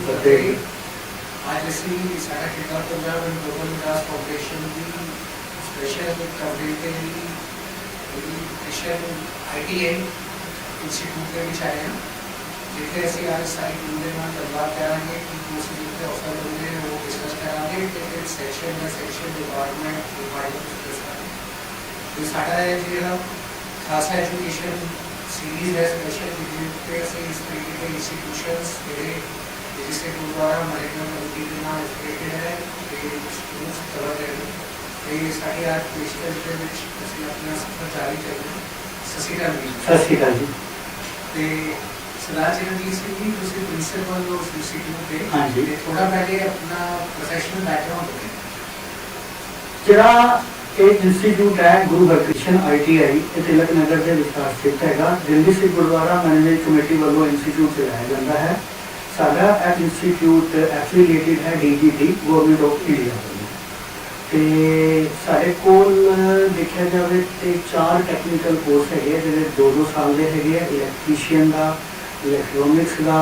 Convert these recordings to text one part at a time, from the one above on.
आज ਅਸੀਂ ਸਾਡਾ ਖੇਡਾਂ Punjab and global Vikas foundation the special coverage ਦੇ ਲਈ ਐਜੂਕੇਸ਼ਨ ITI ਇੰਸਟੀਟਿਊਟ ਦੇ ਵਿੱਚ ਆਏ ਹਾਂ, ਜਿੱਥੇ ਅਸੀਂ ਅੱਜ ਸਾਰੀ ਟੀਮ ਦੇ ਨਾਲ ਗੱਲਬਾਤ ਕਰਾਂਗੇ ਕਿ ਤੁਸੀਂ ਜਿੱਥੇ ਅਫਸਰ ਹੁੰਦੇ ਨੇ ਉਹ ਡਿਸਕਸ ਕਰਾਂਗੇ ਕਿ ਫਿਰ ਸੈਕਸ਼ਨ ਦਾ ਸੈਕਸ਼ਨ ਡਿਪਾਰਟਮੈਂਟ ਇਹ ਸਾਡਾ ਜਿਹੜਾ ਖਾਸਾ ਐਜੂਕੇਸ਼ਨ सीरीज है स्पेशल जिससे ਅਸੀਂ ਇਸ ਤਰੀਕੇ ਦੇ ਇੰਸਟੀਟਿਊਸ਼ਨਸ ਜਿਹੜੇ जिससे गुरुद्वारा मैनेजमेंट कमेटी के नाम रिलेटेड है कि स्टूडेंट्स कवर करेंगे ये साढ़े 8 पेशकश के ਵਿੱਚ ਅਸੀਂ ਆਪਣਾ ਸਫ਼ਰ ਜਾਰੀ ਕਰਨਾ। ਸਤਿ ਸ਼੍ਰੀ ਅਕਾਲ ਜੀ। ਸਤਿ ਸ਼੍ਰੀ ਅਕਾਲ ਜੀ। ਤੇ ਸਰਦਾਰ ਚਰਨਜੀਤ ਸਿੰਘ ਜੀ ਤੁਸੀਂ ਪ੍ਰਿੰਸੀਪਲ ਹੋ ਇੰਸਟੀਟਿਊਟ ਦੇ। ਹਾਂਜੀ। ਤੇ ਥੋੜਾ ਪਹਿਲੇ ਆਪਣਾ ਪ੍ਰੋਫੈਸ਼ਨਲ ਬੈਕਗ੍ਰਾਉਂਡ ਹੋਵੇ। ਜਿਹੜਾ ਇਹ ਇੰਸਟੀਟਿਊਟ ਹੈ ਗੁਰੂ ਹਰਕ੍ਰਿਸ਼ਨ ITI ਇਹ ਤਿਲਕ ਨਗਰ ਦੇ ਵਿਚਕਾਰ ਸਥਿਤ ਹੈਗਾ। ਦਿੱਲੀ ਸਿੱਖ ਗੁਰਦੁਆਰਾ ਮੈਨੇਜਮੈਂਟ ਕਮੇਟੀ ਵੱਲੋਂ ਇੰਸਟੀਟਿਊਟ ਚਲਾਇਆ ਜਾਂਦਾ ਹੈ। ਸਾਡਾ ਇਹ ਇੰਸਟੀਟਿਊਟ ਐਫੀਲੀਏਟਡ ਹੈ DGT ਗਵਰਨਮੈਂਟ ਆਫ ਇੰਡੀਆ ਵੱਲੋਂ। ਤੇ ਸਾਡੇ ਕੋਲ ਦੇਖਿਆ ਜਾਵੇ ਤੇ 4 ਟੈਕਨੀਕਲ ਕੋਰਸ ਹੈਗੇ ਜਿਹੜੇ 2-2 ਸਾਲ ਦੇ ਹੈਗੇ ਆ। ਇਲੈਕਟ੍ਰੀਸ਼ੀਅਨ ਦਾ, ਇਲੈਕਟ੍ਰੋਨਿਕਸ ਦਾ,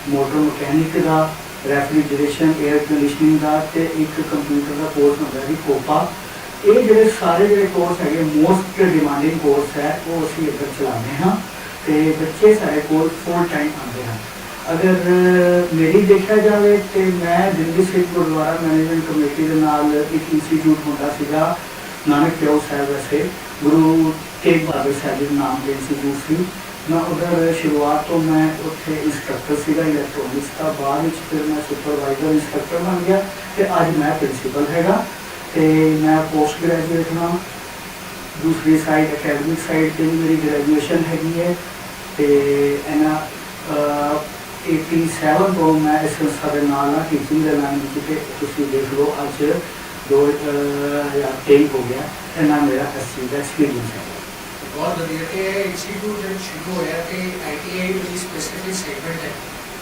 ਮੋਟਰ ਮਕੈਨਿਕ ਦਾ, ਰੈਫ੍ਰਿਜਰੇਸ਼ਨ 에ਅਰ ਕੰਡੀਸ਼ਨਿੰਗ ਦਾ ਤੇ ਇੱਕ ਕੰਪਿਊਟਰ ਦਾ ਕੋਰਸ ਹੁੰਦਾ ਜੀ ਕੋਪਾ। ਇਹ ਜਿਹੜੇ ਸਾਰੇ ਜਿਹੜੇ ਕੋਰਸ ਹੈਗੇ ਮੋਸਟ ਡਿਮਾਂਡਿੰਗ ਕੋਰਸ ਹੈ ਉਹ ਅਸੀਂ ਇੱਧਰ ਚਲਾਉਂਦੇ ਹਾਂ ਤੇ ਬੱਚੇ ਸਾਡੇ ਕੋਲ ਫੁੱਲ ਟਾਈਮ ਆਉਂਦੇ ਹਨ। ਅਗਰ ਮੇਰੀ ਦੇਖਿਆ ਜਾਵੇ ਤੇ ਮੈਂ ਦਿੱਲੀ ਸਿੱਖ ਗੁਰਦੁਆਰਾ ਮੈਨੇਜਮੈਂਟ ਕਮੇਟੀ ਦੇ ਨਾਲ ਇੱਕ ਇੰਸਟੀਟਿਊਟ ਹੁੰਦਾ ਸੀਗਾ ਨਾਨਕ ਦੇਵ ਸਾਹਿਬ ਵੈਸੇ ਗੁਰੂ ਤੇਗ ਬਹਾਦਰ ਸਾਹਿਬ ਦੇ ਨਾਮ ਦੇ ਇੰਸਟੀਟਿਊਟ ਸੀ। ਮੈਂ ਉਧਰ ਸ਼ੁਰੂਆਤ ਤੋਂ ਮੈਂ ਉੱਥੇ ਇੰਸਟ੍ਰਕਟਰ ਸੀਗਾ ਇਲੈਕਟ੍ਰੋਨਿਕਸ ਦਾ। ਬਾਅਦ ਵਿੱਚ ਫਿਰ ਮੈਂ ਸੁਪਰਵਾਈਜ਼ਰ ਇੰਸਟ੍ਰਕਟਰ ਬਣ ਗਿਆ ਤੇ ਅੱਜ ਮੈਂ ਪ੍ਰਿੰਸੀਪਲ ਹੈਗਾ ਤੇ ਮੈਂ ਪੋਸਟ ਗ੍ਰੈਜੂਏਟ ਹਾਂ। ਦੂਸਰੀ ਸਾਈਡ ਅਕੈਡਮਿਕ ਸਾਈਡ 'ਤੇ ਵੀ ਮੇਰੀ ਗ੍ਰੈਜੂਏਸ਼ਨ ਹੈਗੀ ਹੈ ਤੇ ਇਹਨਾਂ 87 ਤੋਂ ਮੈਂ ਇਸ ਸੰਸਥਾ ਦੇ ਨਾਲ ਟੀਚਿੰਗ ਦੇ ਲਾਈਨ ਵਿੱਚ ਤੇ ਤੁਸੀਂ ਦੇਖ ਲਓ ਅੱਜ 2023 ਹੋ ਗਿਆ ਇਹਨਾਂ ਮੇਰਾ SC ਦਾ ਐਕਸਪੀਰੀਅੰਸ ਹੈ। ਬਹੁਤ ਵਧੀਆ ਕਿ ਇੰਸਟੀਟਿਊਟ ਜਦ ਸ਼ੁਰੂ ਹੋਇਆ ਤੇ ITI ਦੀ ਸਪੈਸੀਫਿਕ ਸੈਗਮੈਂਟ ਹੈ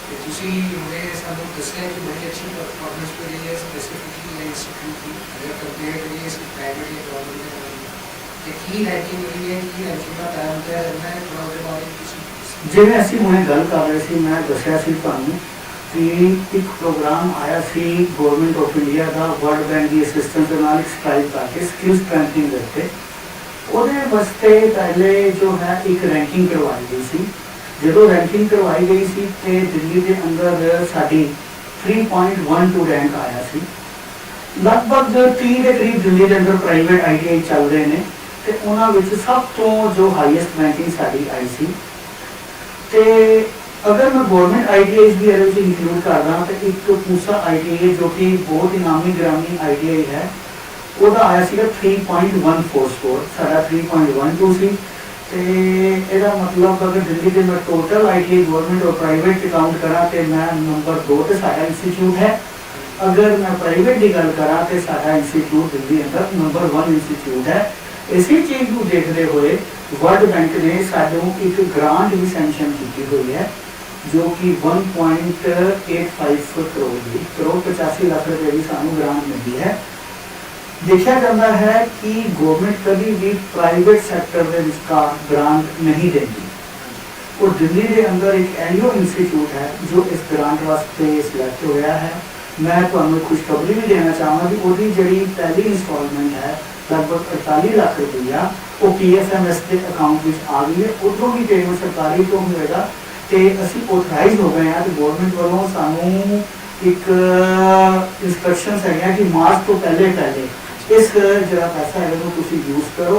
ਤੇ ਤੁਸੀਂ ਹੁਣੇ ਸਾਨੂੰ ਦੱਸਿਆ ਕਿ ਬੜੀ ਅੱਛੀ ਪਰਫਾਰਮੈਂਸ ਮਿਲੀ ਹੈ ਸਪੈਸੀਫਿਕਲੀ ਇੰਸਟੀਟਿਊਟ ਦੀ ਅਗਰ ਕੰਪੇਅਰ ਕਰੀਏ ਇਸ ਪ੍ਰਾਈਵੇਟ ਜਾਂ ਗਵਰਨਮੈਂਟ ਤੇ ਕੀ ਰੈਂਕਿੰਗ ਮਿਲੀ ਹੈ ਕੀ ਰੈਂਕਿੰਗ ਦਾ ਪੈਰਾਮੀਟਰ ਹੈ ਥੋੜਾ ਉਹਦੇ ਬਾਰੇ ਤੁਸੀਂ ਜਿਵੇਂ ਅਸੀਂ ਹੁਣੇ ਗੱਲ ਕਰ ਰਹੇ ਸੀ ਮੈਂ ਦੱਸਿਆ ਸੀ ਤੁਹਾਨੂੰ ਕਿ ਇੱਕ ਪ੍ਰੋਗਰਾਮ ਆਇਆ ਸੀ ਗਵਰਨਮੈਂਟ ਆਫ ਇੰਡੀਆ ਦਾ ਵਰਲਡ ਬੈਂਕ ਦੀ ਅਸਿਸਟੈਂਸ ਦੇ ਨਾਲ ਸਟ੍ਰਾਈਕ ਕਰਕੇ ਸਕਿੱਲ ਸਟਰੈਂਥਨਿੰਗ ਦੇ ਉੱਤੇ। ਉਹਦੇ ਵਾਸਤੇ ਪਹਿਲੇ ਜੋ ਹੈ ਇੱਕ ਰੈਂਕਿੰਗ ਕਰਵਾਈ ਗਈ ਸੀ। ਜਦੋਂ ਰੈਂਕਿੰਗ ਕਰਵਾਈ ਗਈ ਸੀ ਤੇ ਦਿੱਲੀ ਦੇ ਅੰਦਰ ਸਾਡੀ 3.12 ਰੈਂਕ ਆਇਆ ਸੀ। ਲਗਭਗ 30 ਦੇ ਕਰੀਬ ਦਿੱਲੀ ਦੇ ਅੰਦਰ ਪ੍ਰਾਈਵੇਟ ITI ਚੱਲ ਰਹੇ ਨੇ ਤੇ ਉਹਨਾਂ ਵਿੱਚ ਸਭ ਤੋਂ ਜੋ ਹਾਈਐਸਟ ਰੈਂਕਿੰਗ ਸਾਡੀ ਆਈ ਸੀ। ਤੇ ਅਗਰ ਮੈਂ ਗਵਰਨਮੈਂਟ ITIs ਵੀ ਇਹਦੇ ਵਿੱਚ ਇਨਕਲੂਡ ਕਰਦਾ ਤੇ ਇੱਕ ਪੂਸਾ ITI ਜੋ ਕਿ ਬਹੁਤ ਹੀ ਨਾਮੀ ਗ੍ਰਾਮੀ ITI ਹੈ ਉਹਦਾ ਆਇਆ ਸੀਗਾ 3.14 ਸਕੋਰ, ਸਾਡਾ 3.12 ਸੀ। ਤੇ ਇਹਦਾ ਮਤਲਬ ਅਗਰ ਦਿੱਲੀ ਦੇ ਮੈਂ ਟੋਟਲ ITI ਗਵਰਨਮੈਂਟ ਔਰ ਪ੍ਰਾਈਵੇਟ ਕਾਊਂਟ ਕਰਾਂ ਤੇ ਮੈਂ ਨੰਬਰ 2 ਤੇ ਸਾਡਾ ਇੰਸਟੀਟਿਊਟ ਹੈ। ਅਗਰ ਮੈਂ ਪ੍ਰਾਈਵੇਟ ਦੀ ਗੱਲ ਕਰਾਂ ਤੇ ਸਾਡਾ ਇੰਸਟੀਟਿਊਟ ਦਿੱਲੀ ਅੰਦਰ ਨੰਬਰ 1 ਇੰਸਟੀਟਿਊਟ ਹੈ। ਇਸੇ ਚੀਜ਼ ਨੂੰ ਦੇਖਦੇ ਹੋਏ ਵਰਲਡ ਬੈਂਕ ਨੇ ਸਾਨੂੰ ਇੱਕ ਗ੍ਰਾਂਟ ਵੀ ਸੈਂਕਸ਼ਨ ਕੀਤੀ ਹੋਈ ਹੈ ਜੋ ਕਿ 1.85 ਕਰੋੜ 85 ਲੱਖ ਰੁਪਏ ਦੀ ਸਾਨੂੰ ਗ੍ਰਾਂਟ ਮਿਲਦੀ ਹੈ। ਦੇਖਿਆ ਜਾਂਦਾ ਹੈ ਕਿ ਗਵਰਨਮੈਂਟ ਕਦੀ ਵੀ ਪ੍ਰਾਈਵੇਟ ਸੈਕਟਰ ਦੇ ਵਿਚਕਾਰ ਗ੍ਰਾਂਟ ਨਹੀਂ ਦਿੰਦੀ ਔਰ ਦਿੱਲੀ ਦੇ ਅੰਦਰ ਇੱਕ ਐਨਯੂ ਇੰਸਟੀਟਿਊਟ ਹੈ ਜੋ ਇਸ ਗ੍ਰਾਂਟ ਵਾਸਤੇ ਸਿਲੈਕਟ ਹੋਇਆ ਹੈ। ਮੈਂ ਤੁਹਾਨੂੰ ਖੁਸ਼ਖਬਰੀ ਵੀ ਦੇਣਾ ਚਾਹਾਂਗਾ ਕਿ ਉਹਦੀ ਜਿਹੜੀ ਪਹਿਲੀ ਇੰਸਟਾਲਮੈਂਟ ਹੈ लगभग 48 लाख रुपया वो PFMS के अकाउंट में आ गई है। उधरों भी पेमेंट सरकारी तो होगा तो असी ऑथराइज हो गए हैं तो गवर्नमेंट वालों सानू एक इंस्ट्रक्शंस है कि मार्च तो पहले इस जरा पैसा है वो तुसी यूज करो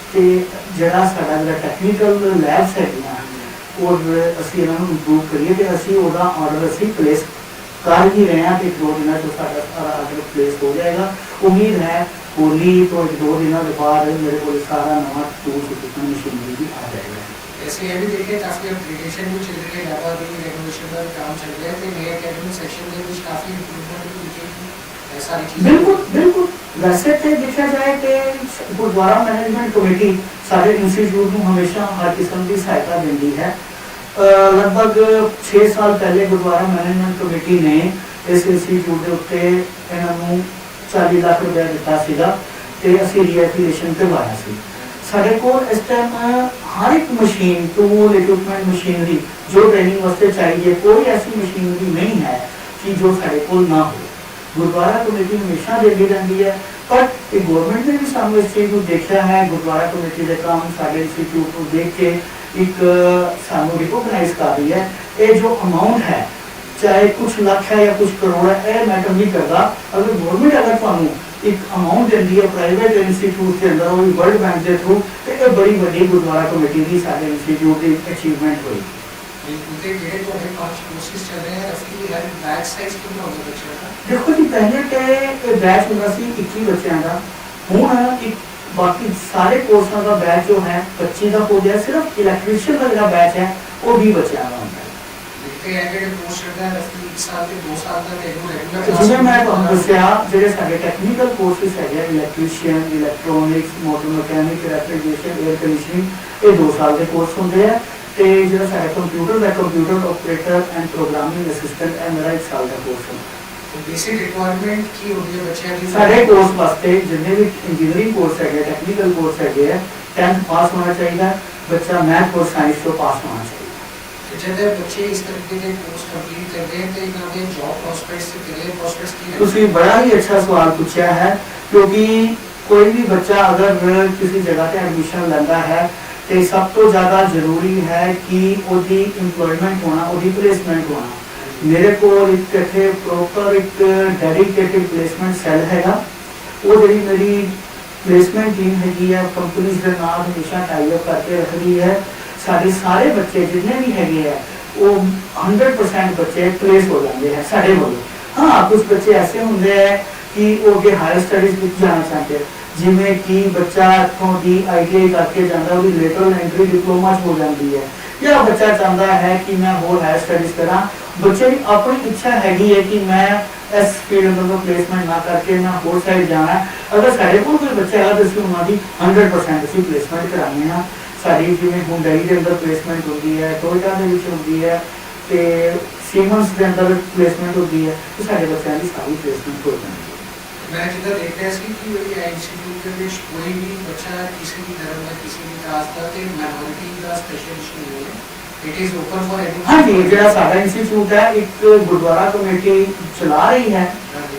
तो जरा साडा जरा टैक्नीकल लैब्स है और असी इन्हां नूं इंप्रूव करिए तो असी ओदा ऑर्डर असी प्लेस कर ही रहे हैं कि 2 दिनों तो साडा सारा ऑर्डर प्लेस हो जाएगा। उम्मीद है होली तो 2 दिनों के बाद मेरे को सारा नवा टूल इक्विपमेंट मशीनरी भी आ जाएगा। ऐसे ये भी देखिए काफ़ी अपग्रेडेशन भी चल रही है, डाटा भी रेगुलेशन का काम चल रहा है तो नए एकेडमिक सेक्शन में भी काफ़ी इम्प्रूवमेंट भी दिखेगी सारी चीज़ें। बिल्कुल बिल्कुल वैसे तो देखा जाए कि गुरुद्वारा मैनेजमेंट कमेटी सारे इंस्टीट्यूट को हमेशा हर किस्म की सहायता देती है। लगभग 6 साल पहले गुरुद्वारा मैनेजमेंट कमेटी ने इस इंस्टीट्यूट के उत्ते इन्हों 40 लाख रुपया दिता सीगा ते असी रीएफिलेशन करवाया सी। साडे कोल इस टाइम हर एक मशीन टूल इक्विपमेंट मशीनरी जो ट्रेनिंग वास्ते चाहिए कोई ऐसी मशीनरी नहीं है कि जो साढ़े कोल ना हो। गुरुद्वारा कमेटी हमेशा देती रहती है, पर गवर्नमेंट ने भी सानू इस चीज़ को देखा है। गुरुद्वारा कमेटी के काम साढ़े इंस्टीट्यूट को देख के एक सानू रिकोगनाइज कर रही है। ये जो अमाउंट है, चाहे कुछ लाख है या कुछ करोड़ है, यह मैटर नहीं करता। अगर गवर्नमेंट अगर तुहानू एक अमाउंट देती है प्राइवेट इंस्टीट्यूट के अंदर, वो वर्ल्ड बैंक के थ्रू, तो ये बड़ी बड़ी गुरुद्वारा कमेटी की साढ़े इंस्टीट्यूट की अचीवमेंट हुई। देखो जी, पहले तो बैच होता सी 21 बच्चों का, हुण बाकी सारे कोर्सों का बैच जो है 25 का हो गया। सिर्फ इलैक्ट्रीशियन का जो बैच है वो 20 बच्चों का होता है। जिवें मैं तुहानू दस्सिया, जिहड़े साडे टैक्नीकल कोर्सेस है, electrician, electronics, motor mechanic, refrigeration, air conditioning, ये 2 साल के कोर्स होंगे है। तो जो साढ़े कंप्यूटर है, computer operator and programming assistant है, मेरा 1 साल का कोर्स है। बेसिक रिक्वायरमेंट की होती है बच्चों की सारे कोर्स वास्ते जितने भी इंजीनियरिंग कोर्स है, टेक्निकल कोर्स है, 10th पास होना चाहिए बच्चा, मैथ और साइंस तो पास होना चाहिए। जब बच्चे इस तरीके के कोर्स कंप्लीट करते हैं तो इन्हां दे जॉब प्रोस्पेक्ट्स से करियर प्रोस्पेक्ट्स की तुसी बड़ा ही अच्छा सवाल पूछा है, क्योंकि कोई भी बच्चा अगर किसी जगह पे एडमिशन लेता है तो सब तो ज़्यादा जरूरी है कि उसकी इंप्लॉयमेंट होना, उसकी प्लेसमेंट होना। मेरे को इतने प्रॉपर एक डेडिकेटेड प्लेसमेंट सेल हैगा। वो जी मेरी प्लेसमेंट टीम हैगी है, कंपनी के नाम हमेशा टाइप करके रख दी है। सारे सारे बच्चे जितने भी हैगे है वो 100% बच्चे प्लेस हो जाते हैं साढ़े वालों। हाँ, कुछ बच्चे ऐसे होंगे हैं कि वो के हायर स्टडीज में जाना चाहते हैं, जिमें कि बच्चा इतों की ITI करके जाता है, लेटरल एंट्री डिप्लोमा हो जाती है, या बच्चा चाहता है कि मैं होर हायर स्टडीज करा। बच्चे की अपनी इच्छा हैगी है कि मैं इस फील्ड में प्लेसमेंट ना करके मैं होर साइड जाना है। अगर साढ़े को कोई बच्चा है तो असं उन्होंने 100% असी प्लेसमेंट कराने हैं। साड़ी जिमें हुंडई के अंदर प्लेसमेंट होती है, टोयोटा के होती है, तो सीमेंस के अंदर प्लेसमेंट होती है, तो सारे बच्चों की सारी प्लेसमेंट हो जाती है। मैं जितना देख रहा सी कि इंस्टीट्यूट के विच कोई भी बच्चा किसी भी धर्म का, किसी भी कास्ट का, तो माइनॉरिटी का स्पेशल इशू नहीं है। It is open for everyone. हाँ जी, जो साडा इंस्टीट्यूट है एक गुरुद्वारा कमेटी चला रही है,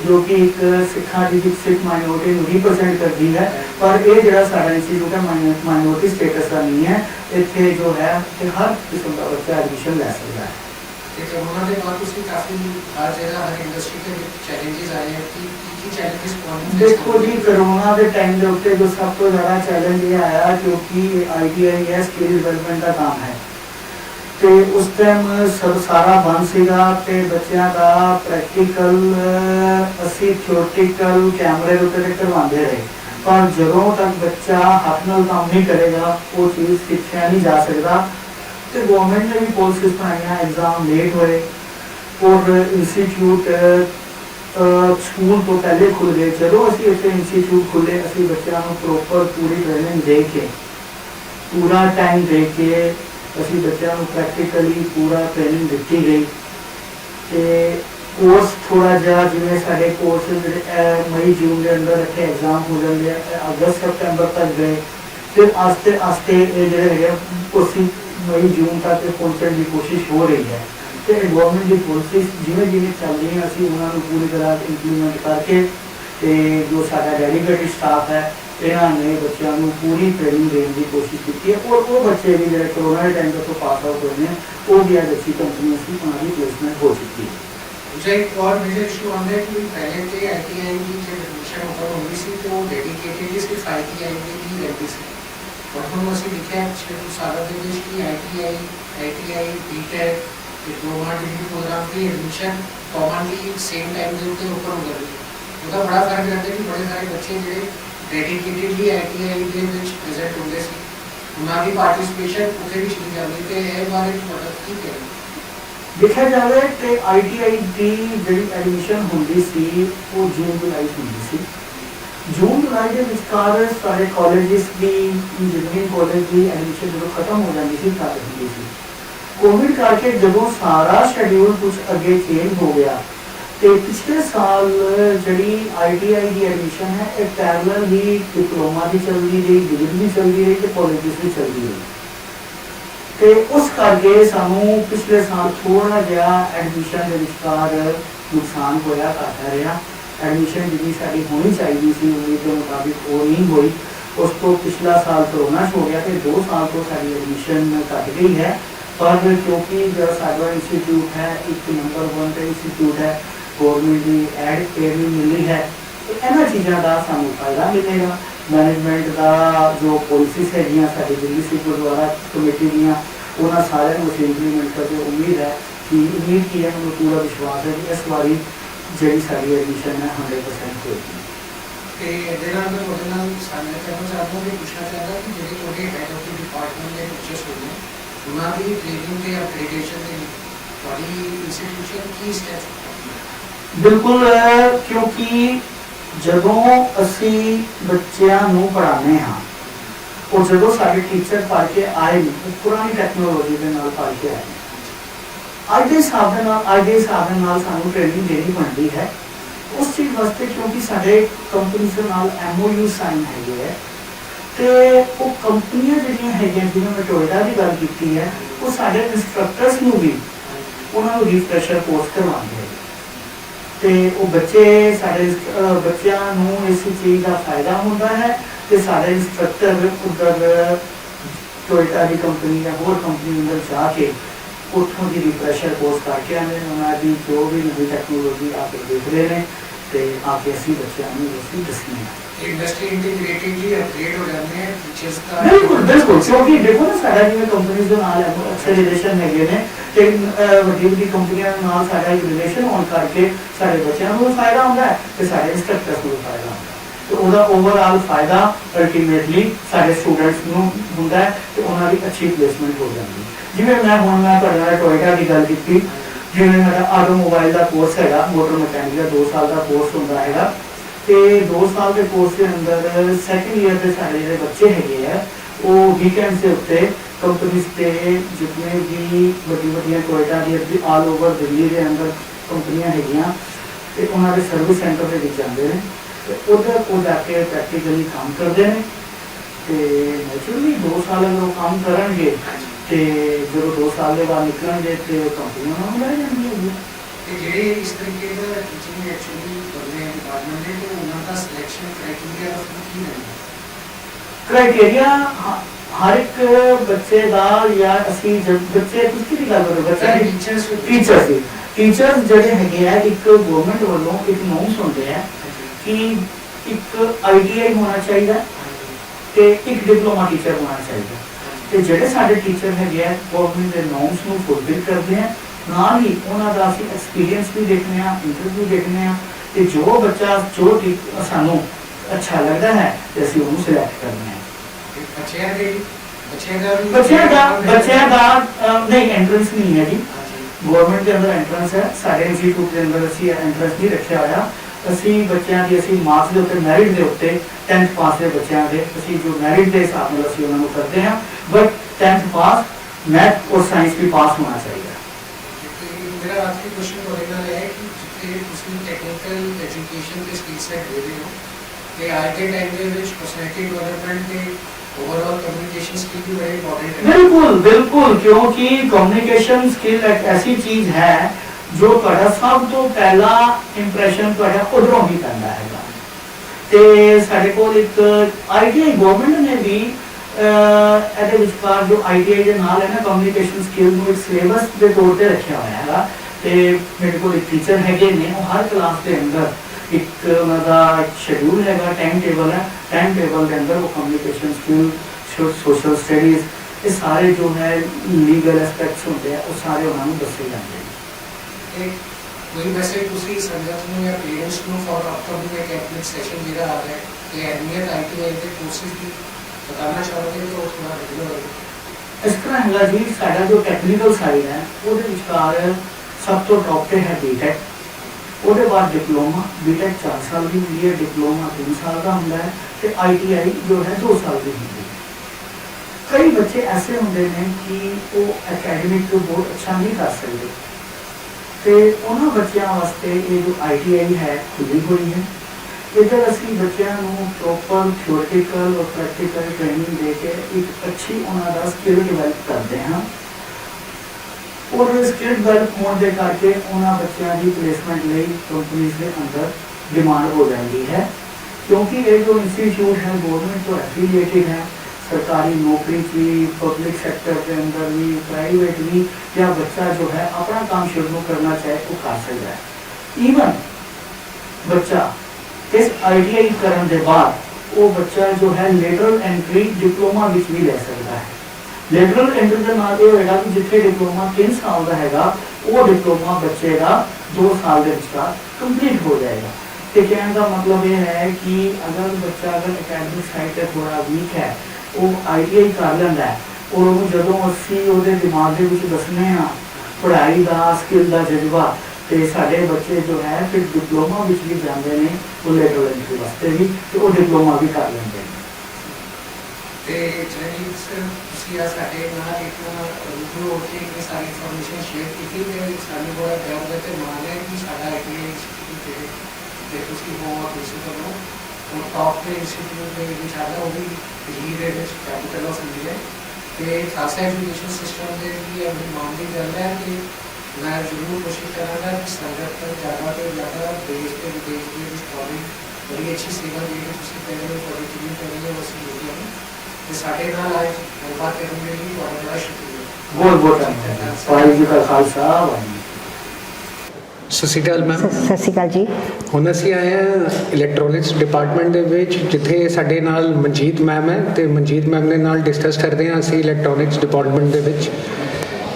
जो कि एक सिखा की सिख माइनॉरिटी रिप्रेजेंट करती है, पर ये जो साडा इंस्टीट्यूट है माइनॉरिटी स्टेटस का नहीं है। इतने जो है हर किस्म का बच्चा एडमिशन ले सकता है। कोरोना के बाद उसकी काफी हर जगह हर इंडस्ट्री के चैलेंजेस आए हैं कि चैलेंजेस कौन। देखो जी, कोरोना के टाइम के उत्ते जो सब तो ज़्यादा चैलेंज ये आया क्योंकि ITI है स्किल डेवलपमेंट का काम है, तो उस टाइम सब सारा बंद सीगा, तो बच्चों का प्रैक्टिकल असी थियोरटिकल कैमरे के उत्ते करवाते रहे, पर जदों तक बच्चा हाथ नाल काम नहीं करेगा वो चीज़ सीखा नहीं जा सकता। तो गवर्नमेंट ने भी पॉलिसीज बनाई, एग्जाम लेट हुए और इंस्टीट्यूट स्कूल तो पहले खुल गए। चलो असी इतने इंस्टीट्यूट खुले, असी बच्चों को प्रॉपर पूरी ट्रेनिंग दे के, पूरा टाइम दे के असी बच्चों को प्रैक्टिकली पूरा ट्रेनिंग दी गई। तो कोर्स थोड़ा जहा जिमें साढ़े कोर्स मई जून के अंदर इतने एग्जाम हो जाते हैं, अगस्त सितंबर तक गए, फिर आस्ते आस्ते जो मई जून तक पहुँचने की कोशिश हो रही है। तो गवर्नमेंट की पॉलिसी जिमें जिमें चल रही है, असी उन्होंने पूरी तरह इंप्लीमेंट करके, तो जो साडा डेडिकेटेड स्टाफ है इन्होंने बच्चों को पूरी ट्रेनिंग देने की कोशिश की है। और वो बच्चे भी जो कोरोना के टाइम तक तो पास आउट हुए हैं, वो भी आज अच्छी कंपनियों की उन्होंने प्लेसमेंट हो चुकी है। एक और मेजर इशू आंदा है कि पहले तो ITI की जब एडमिशन ओपन होगी सी तो डेडिकेटेडली सिर्फ ITI के लिए रहती सी, और हम असं लिखा है पिछले कुछ सालों के बीच की ITI BTech diploma degree programme की एडमिशन कॉमनली सेम टाइम के उत्ते ओपन हो गई। उसका बड़ा फर्क रहता है कि बड़े सारे बच्चे जो डेडिकेटेडली ITI के विच प्रेजेंट होंगे सी, उन्होंने पार्टिसिपेशन उत्थे भी चली जाती है। ये बारे मदद की करें देखा जाए तो ITI की जी एडमिशन होंगी सी वो जून जुलाई होंगी सी। जून जुलाई के विचकार सारे कॉलेजेस की इंजीनियरिंग कॉलेज की एडमिशन जो खत्म हो जाती थी तब होंगी सी। कोविड करके जब सारा शेड्यूल कुछ अगे चेंज हो गया तो पिछले साल जी ITI की एडमिशन है एक पैरेलल ही डिप्लोमा की चलती रही, डिग्री भी चलती रही, तो कॉलेजेस भी चलती रही। तो उस करके सानू पिछले साल थोड़ा जहा एडमिशन के विचकार नुकसान होया, घाटा रहा। एडमिशन जी साड़ी होनी चाहिए सी उम्मीद के मुताबिक वो नहीं हुई। उस तो पिछला साल कोरोना हो गया, तो 2 साल तो साड़ी एडमिशन घट गई है। पर क्योंकि जो साडा इंस्टीट्यूट है एक नंबर 1 का इंस्टीट्यूट है, गवर्नमेंट की एड एड भी मिली है, तो इन्होंने चीज़ों का सानू फायदा मिलेगा। मैनेजमेंट का जो पॉलिसीज है दिल्ली सिटी गुरुद्वारा कमेटी दियाँ उन्होंने सारे इंप्लीमेंट करके उम्मीद है कि उन्होंने पूरा विश्वास है कि इस बारी जी साड़ी एडमिशन है 100% होगी। ਤੇ ਇਹਦੇ ਨਾਲ ਮੈਂ ਤੁਹਾਡੇ ਨਾਲ ਸਾਂਝਾ ਕਰਨਾ ਚਾਹੁੰਦਾ ਕਿ ਪੁੱਛਣਾ ਚਾਹੁੰਦਾ ਕਿ ਜਿਹੜੇ ਤੁਹਾਡੇ ਹੈਡ ਆਫ ਦੀ ਡਿਪਾਰਟਮੈਂਟ ਦੇ ਟੀਚਰਸ ਹੁੰਦੇ ਨੇ ਉਹਨਾਂ ਦੀ ਟ੍ਰੇਨਿੰਗ ਤੇ ਅਪਗ੍ਰੇਡੇਸ਼ਨ ਦੇ ਲਈ ਤੁਹਾਡੀ ਇੰਸਟੀਟਿਊਸ਼ਨ ਕੀ ਸਟੈਪ ਬਿਲਕੁਲ ਕਿਉਂਕਿ ਜਦੋਂ ਅਸੀਂ ਬੱਚਿਆਂ ਨੂੰ ਪੜ੍ਹਾਉਂਦੇ ਹਾਂ और जो सारे टीचर पढ़ के आए वो पुरानी टैक्नोलॉजी के नाल पढ़ के आए अज के हिसाब के नाल सानू ट्रेनिंग देनी बनती है उस चीज़ वास्ते क्योंकि साढ़े कंपनी के नाल MOU साइन है तो वो कंपनियां जिहड़ियां हैगियां जिवें मैं टोयोटा की गल की है वो साढ़े इंस्ट्रक्टर्स नूं भी उन्होंने रिफ्रैशर कोर्स करवाते हैं तो वो बच्चे साढ़े बच्चों नूं इस चीज़ का फायदा होता है कि सारे इंस्ट्रक्टर उधर टोयोटा की कंपनी या होर कंपनी अंदर जाके उतों की रिफ्रैशर कोर्स करके आने उन्होंने जो भी नवी टैक्नोलॉजी आके देख रहे हैं तो आके असी बच्चों को दसने हैं इंडस्ट्री इंटीग्रेटेड जी अपग्रेड हो जाते हैं टीचर्स का बिल्कुल बिल्कुल क्योंकि देखो ना सारा जिवें कंपनीज दे नाल अच्छे रिलेशन हैगे ने ते वड्डी वड्डी कंपनियां नाल साडा एक रिलेशन होने करके सारे बच्चों को फायदा होता है ते सारे इंस्ट्रक्टर्स को फायदा होता है तो उसका ओवरऑल फायदा अल्टीमेटली सारे स्टूडेंट्स को होता है तो उन्होंने अच्छी प्लेसमेंट हो जाती है जिवें मैं टोयोटा की गल की जिवें मेरा ऑटोमोबाइल का कोर्स है मोटर मकैनिक का 2 साल का कोर्स होता है तो 2 साल के कोर्स के अंदर सैकेंड ईयर के सारे जो बच्चे है वो वीकेंड के उत्ते कंपनीज से जितने भी वड्डी टोयोटा की ऑल ओवर दिल्ली के अंदर कंपनियां हैगियां तो उन्होंने सर्विस सेंटर के जाते हैं तो उधर वो जाके प्रैक्टिकली काम करते हैं तो नैचुरली 2 साल अगर वो काम करेंगे तो जो 2 साल के बाद निकलेंगे तो कंपनियां नाम ले जाएंगी ਤੇ ਜਿਹੜੇ ਇਸ ਤਰੀਕੇ ਦਾ ਟੀਚਿੰਗ ਐਕਚੁਅਲੀ ਕਰਦੇ हैं डिपार्टमेंट में तो उनका सिलेक्शन क्राइटेरिया की है क्राइटेरिया हर एक बच्चे का या असी जब बच्चे किसकी भी गल करो बच्चे टीचर्स ਜਿਹੜੇ ਹੈਗੇ ਆ ਇੱਕ ਗਵਰਨਮੈਂਟ ਵੱਲੋਂ ਇੱਕ ਨੋਮਸ ਹੁੰਦੇ ਆ कि एक ITI होना चाहिए तो एक डिप्लोमा टीचर होना चाहिए तो जोड़े साढ़े टीचर है गवर्नमेंट के नॉर्म्स को फुलफिल करते हैं नाल ही उन्होंने असीं एक्सपीरियंस भी देखने इंटरव्यू देखने तो जो बच्चा जो सानू अच्छा लगता है तो असीं उन्होंने सिलेक्ट करते हैं बच्चों का नहीं एंट्रेंस नहीं है जी गवर्नमेंट के अंदर एंट्रेंस है साढ़े इंस्टीट्यूट के अंदर असीं एंट्रेंस नहीं रखा होया असी बच्चों की असी मार्क्स के उत्ते मैरिट के उत्ते 10th पास के बच्चों के असी जो मैरिट के हिसाब से असी उन्होंने करते हैं बट 10th पास मैथ और साइंस भी पास होना चाहिए। मेरा आखिरी क्वेश्चन ਤੁਹਾਡੇ ਨਾਲ ਹੈ ਕਿ ਜਿੱਥੇ ਤੁਸੀਂ ਟੈਕਨੀਕਲ ਐਜੂਕੇਸ਼ਨ ਦੇ ਸਕਿੱਲ ਸੈਟ ਦੇ ਰਹੇ ਹੋ ਤੇ ਅੱਜ ਦੇ ਟਾਈਮ ਦੇ ਵਿੱਚ ਪਰਸਨੈਲਿਟੀ ਡਿਵੈਲਪਮੈਂਟ ਤੇ ओवरऑल कम्युनिकेशन स्किल भी बड़ी इंपॉर्टेंट है बिल्कुल बिल्कुल क्योंकि कम्युनिकेशन स्किल एक ऐसी चीज है जो ਤੁਹਾਡਾ ਸਭ ਤੋਂ ਪਹਿਲਾ ਇੰਪ੍ਰੈਸ਼ਨ ਤੁਹਾਡਾ ਉਧਰੋਂ ਹੀ ਪੈਂਦਾ ਹੈਗਾ ਤੇ ਸਾਡੇ ਕੋਲ ਇੱਕ ITI ਗਵਰਨਮੈਂਟ ਨੇ ਵੀ ਇਹਦੇ ਵਿਚਕਾਰ ਜੋ ITI ਦੇ ਨਾਲ ਹੈ ਨਾ ਕਮਿਊਨੀਕੇਸ਼ਨ ਸਕਿੱਲ ਨੂੰ ਇੱਕ ਸਿਲੇਬਸ ਦੇ ਤੌਰ ਤੇ ਰੱਖਿਆ ਹੋਇਆ ਹੈਗਾ ਤੇ ਮੇਰੇ ਕੋਲ ਇੱਕ ਟੀਚਰ ਹੈਗੇ ਨੇ ਉਹ ਹਰ ਕਲਾਸ ਦੇ ਅੰਦਰ ਇੱਕ ਉਹਨਾਂ ਦਾ ਸ਼ੈਡਿਊਲ ਹੈਗਾ टाइम टेबल है टाइम टेबल के अंदर वो कम्युनिकेशन स्किल सोशल स्टडीज ये सारे जो है लीगल एस्पेक्ट्स होते हैं वो सारे उन्होंने दसे जाते हैं कोई मैसेज दूसरी संगत में या पेरेंट्स को फॉर अपकमिंग एकेडमिक सेशन मेरा आ रहा है कि अहमियत ITI के कोर्सेज की बताना चाहोगे तो थोड़ा रेगुलर इस तरह है जी साडा जो टैक्नीकल साइड है वो विचार सब तो टॉप पे है बीटेक उसके बाद डिप्लोमा बीटेक 4 साल की हुई है डिप्लोमा 3 साल का होंगे तो ITI जो है 2 साल की होंगी। कई बच्चे ऐसे होंगे हैं कि वो अकेडमिक बहुत अच्छा नहीं कर सकते तो उन्होंने बच्चों वास्ते ये जो ITI है खुली हुई है इधर असी बच्चों को प्रॉपर थ्योरेटिकल और प्रैक्टिकल ट्रेनिंग दे के एक अच्छी उन्होंने स्किल डिवेलप करते हैं ਔਰ ਸਕਿੱਲ ਡਿਵੈਲਪ ਹੋਣ ਦੇ ਕਰਕੇ ਉਹਨਾਂ ਬੱਚਿਆਂ ਦੀ ਪਲੇਸਮੈਂਟ ਲਈ ਕੰਪਨੀ ਦੇ ਅੰਦਰ ਡਿਮਾਂਡ ਹੋ ਜਾਂਦੀ ਹੈ, क्योंकि ये जो इंस्टीट्यूट है गवर्नमेंट तो एफिलिएटेड है, सरकारी नौकरी भी, पब्लिक सेक्टर के अंदर भी, प्राइवेट भी, या बच्चा जो है अपना काम शुरू करना चाहे तो कर सकता है। ईवन बच्चा इस ITI करने के बाद वो बच्चा जो है लेटरल एंट्री डिप्लोमा भी ले सकता है। लेटरल एंट्री के नाल ये होगा कि जिथे डिप्लोमा 3 साल का हैगा वो डिप्लोमा बच्चे का 2 साल के विचकार कंप्लीट हो जाएगा। तो कहने का मतलब ये है कि अगर बच्चा अगर एकेडमिक साइड से थोड़ा वीक है वो ITI कर लेंदा है और वो जदों असी ਉਹਦੇ दिमाग ਦੇ ਵਿੱਚ ਦੱਸਨੇ ਆ पढ़ाई का स्किल का जज्बा तो साढ़े बच्चे जो है फिर डिप्लोमा ਵਿੱਚ भी ਜਾਂਦੇ ਨੇ ਉਹ लेटरल एंट्री वास्ते भी तो वो डिप्लोमा भी कर लेंगे। ਤੇ ਜਿਹੜੀ ਤੁਸੀਂ ਆ ਸਾਡੇ ਨਾਲ ਇੱਕ ਰੂਬਰੂ ਹੋ ਕੇ ਇਹ ਸਾਰੀ ਇਨਫੋਰਮੇਸ਼ਨ ਸ਼ੇਅਰ ਕੀਤੀ ਤੇ ਸਾਨੂੰ ਬੜਾ ਪਿਆਰ ਦਾ ਤੇ ਮਾਣ ਹੈ ਕਿ ਸਾਡਾ ITI ਇੰਸਟੀਟਿਊਟ ਤੇ ਤੁਸੀਂ ਹੋ ਤੁਸੀਂ ਕਰੋ ਉਹ ਟੌਪ ਦੇ ਇੰਸਟੀਟਿਊਟ ਦੇ ਵਿੱਚ ਆਦਾ ਉਹ ਵੀ ਦਿੱਲੀ ਦੇ ਵਿੱਚ ਕੈਪੀਟਲ ਆਫ ਇੰਡੀਆ ਤੇ ਖਾਸਾ ਐਜੂਕੇਸ਼ਨ ਸਿਸਟਮ ਦੇ ਵੀ ਆਪਣੀ ਮਾਣ ਦੀ ਗੱਲ ਹੈ ਕਿ ਮੈਂ ਜ਼ਰੂਰ ਕੋਸ਼ਿਸ਼ ਕਰਾਂਗਾ ਕਿ ਸੰਗਤ ਤੋਂ ਜ਼ਿਆਦਾ ਦੇਸ਼ ਤੇ ਵਿਦੇਸ਼ ਦੇ ਵਿੱਚ ਤੁਹਾਡੀ ਬੜੀ ਅੱਛੀ ਸੇਵਾ ਜਿਹੜੀ ਤੁਸੀਂ ਪਹਿਲੇ ਤੁਹਾਡੀ ਟੀਮ ਕਰ ਰਹੀ ਹੈ ਉਸ ਨੂੰ ਤੇ ਸਾਡੇ ਨਾਲ ਅੱਜ ਗੱਲਬਾਤ ਕਰਨ ਦੇ ਲਈ ਤੁਹਾਡਾ ਬੜਾ ਸ਼ੁਕਰੀਆ। ਬਹੁਤ ਬਹੁਤ ਧੰਨਵਾਦ। ਵਾਹਿਗੁਰੂ ਜੀ ਕਾ ਖਾਲਸਾ ਵਾਹਿਗੁਰੂ। ਸਤਿ ਸ਼੍ਰੀ ਅਕਾਲ ਮੈਮ। ਸਤਿ ਸ਼੍ਰੀ ਅਕਾਲ ਜੀ। ਹੁਣ ਅਸੀਂ ਆਏ ਹਾਂ ਇਲੈਕਟ੍ਰੋਨਿਕਸ ਡਿਪਾਰਟਮੈਂਟ ਦੇ ਵਿੱਚ, ਜਿੱਥੇ ਸਾਡੇ ਨਾਲ ਮਨਜੀਤ ਮੈਮ ਹੈ ਤੇ ਮਨਜੀਤ ਮੈਮ ਦੇ ਨਾਲ ਡਿਸਕਸ ਕਰਦੇ ਹਾਂ ਅਸੀਂ ਇਲੈਕਟ੍ਰੋਨਿਕਸ ਡਿਪਾਰਟਮੈਂਟ ਦੇ ਵਿੱਚ।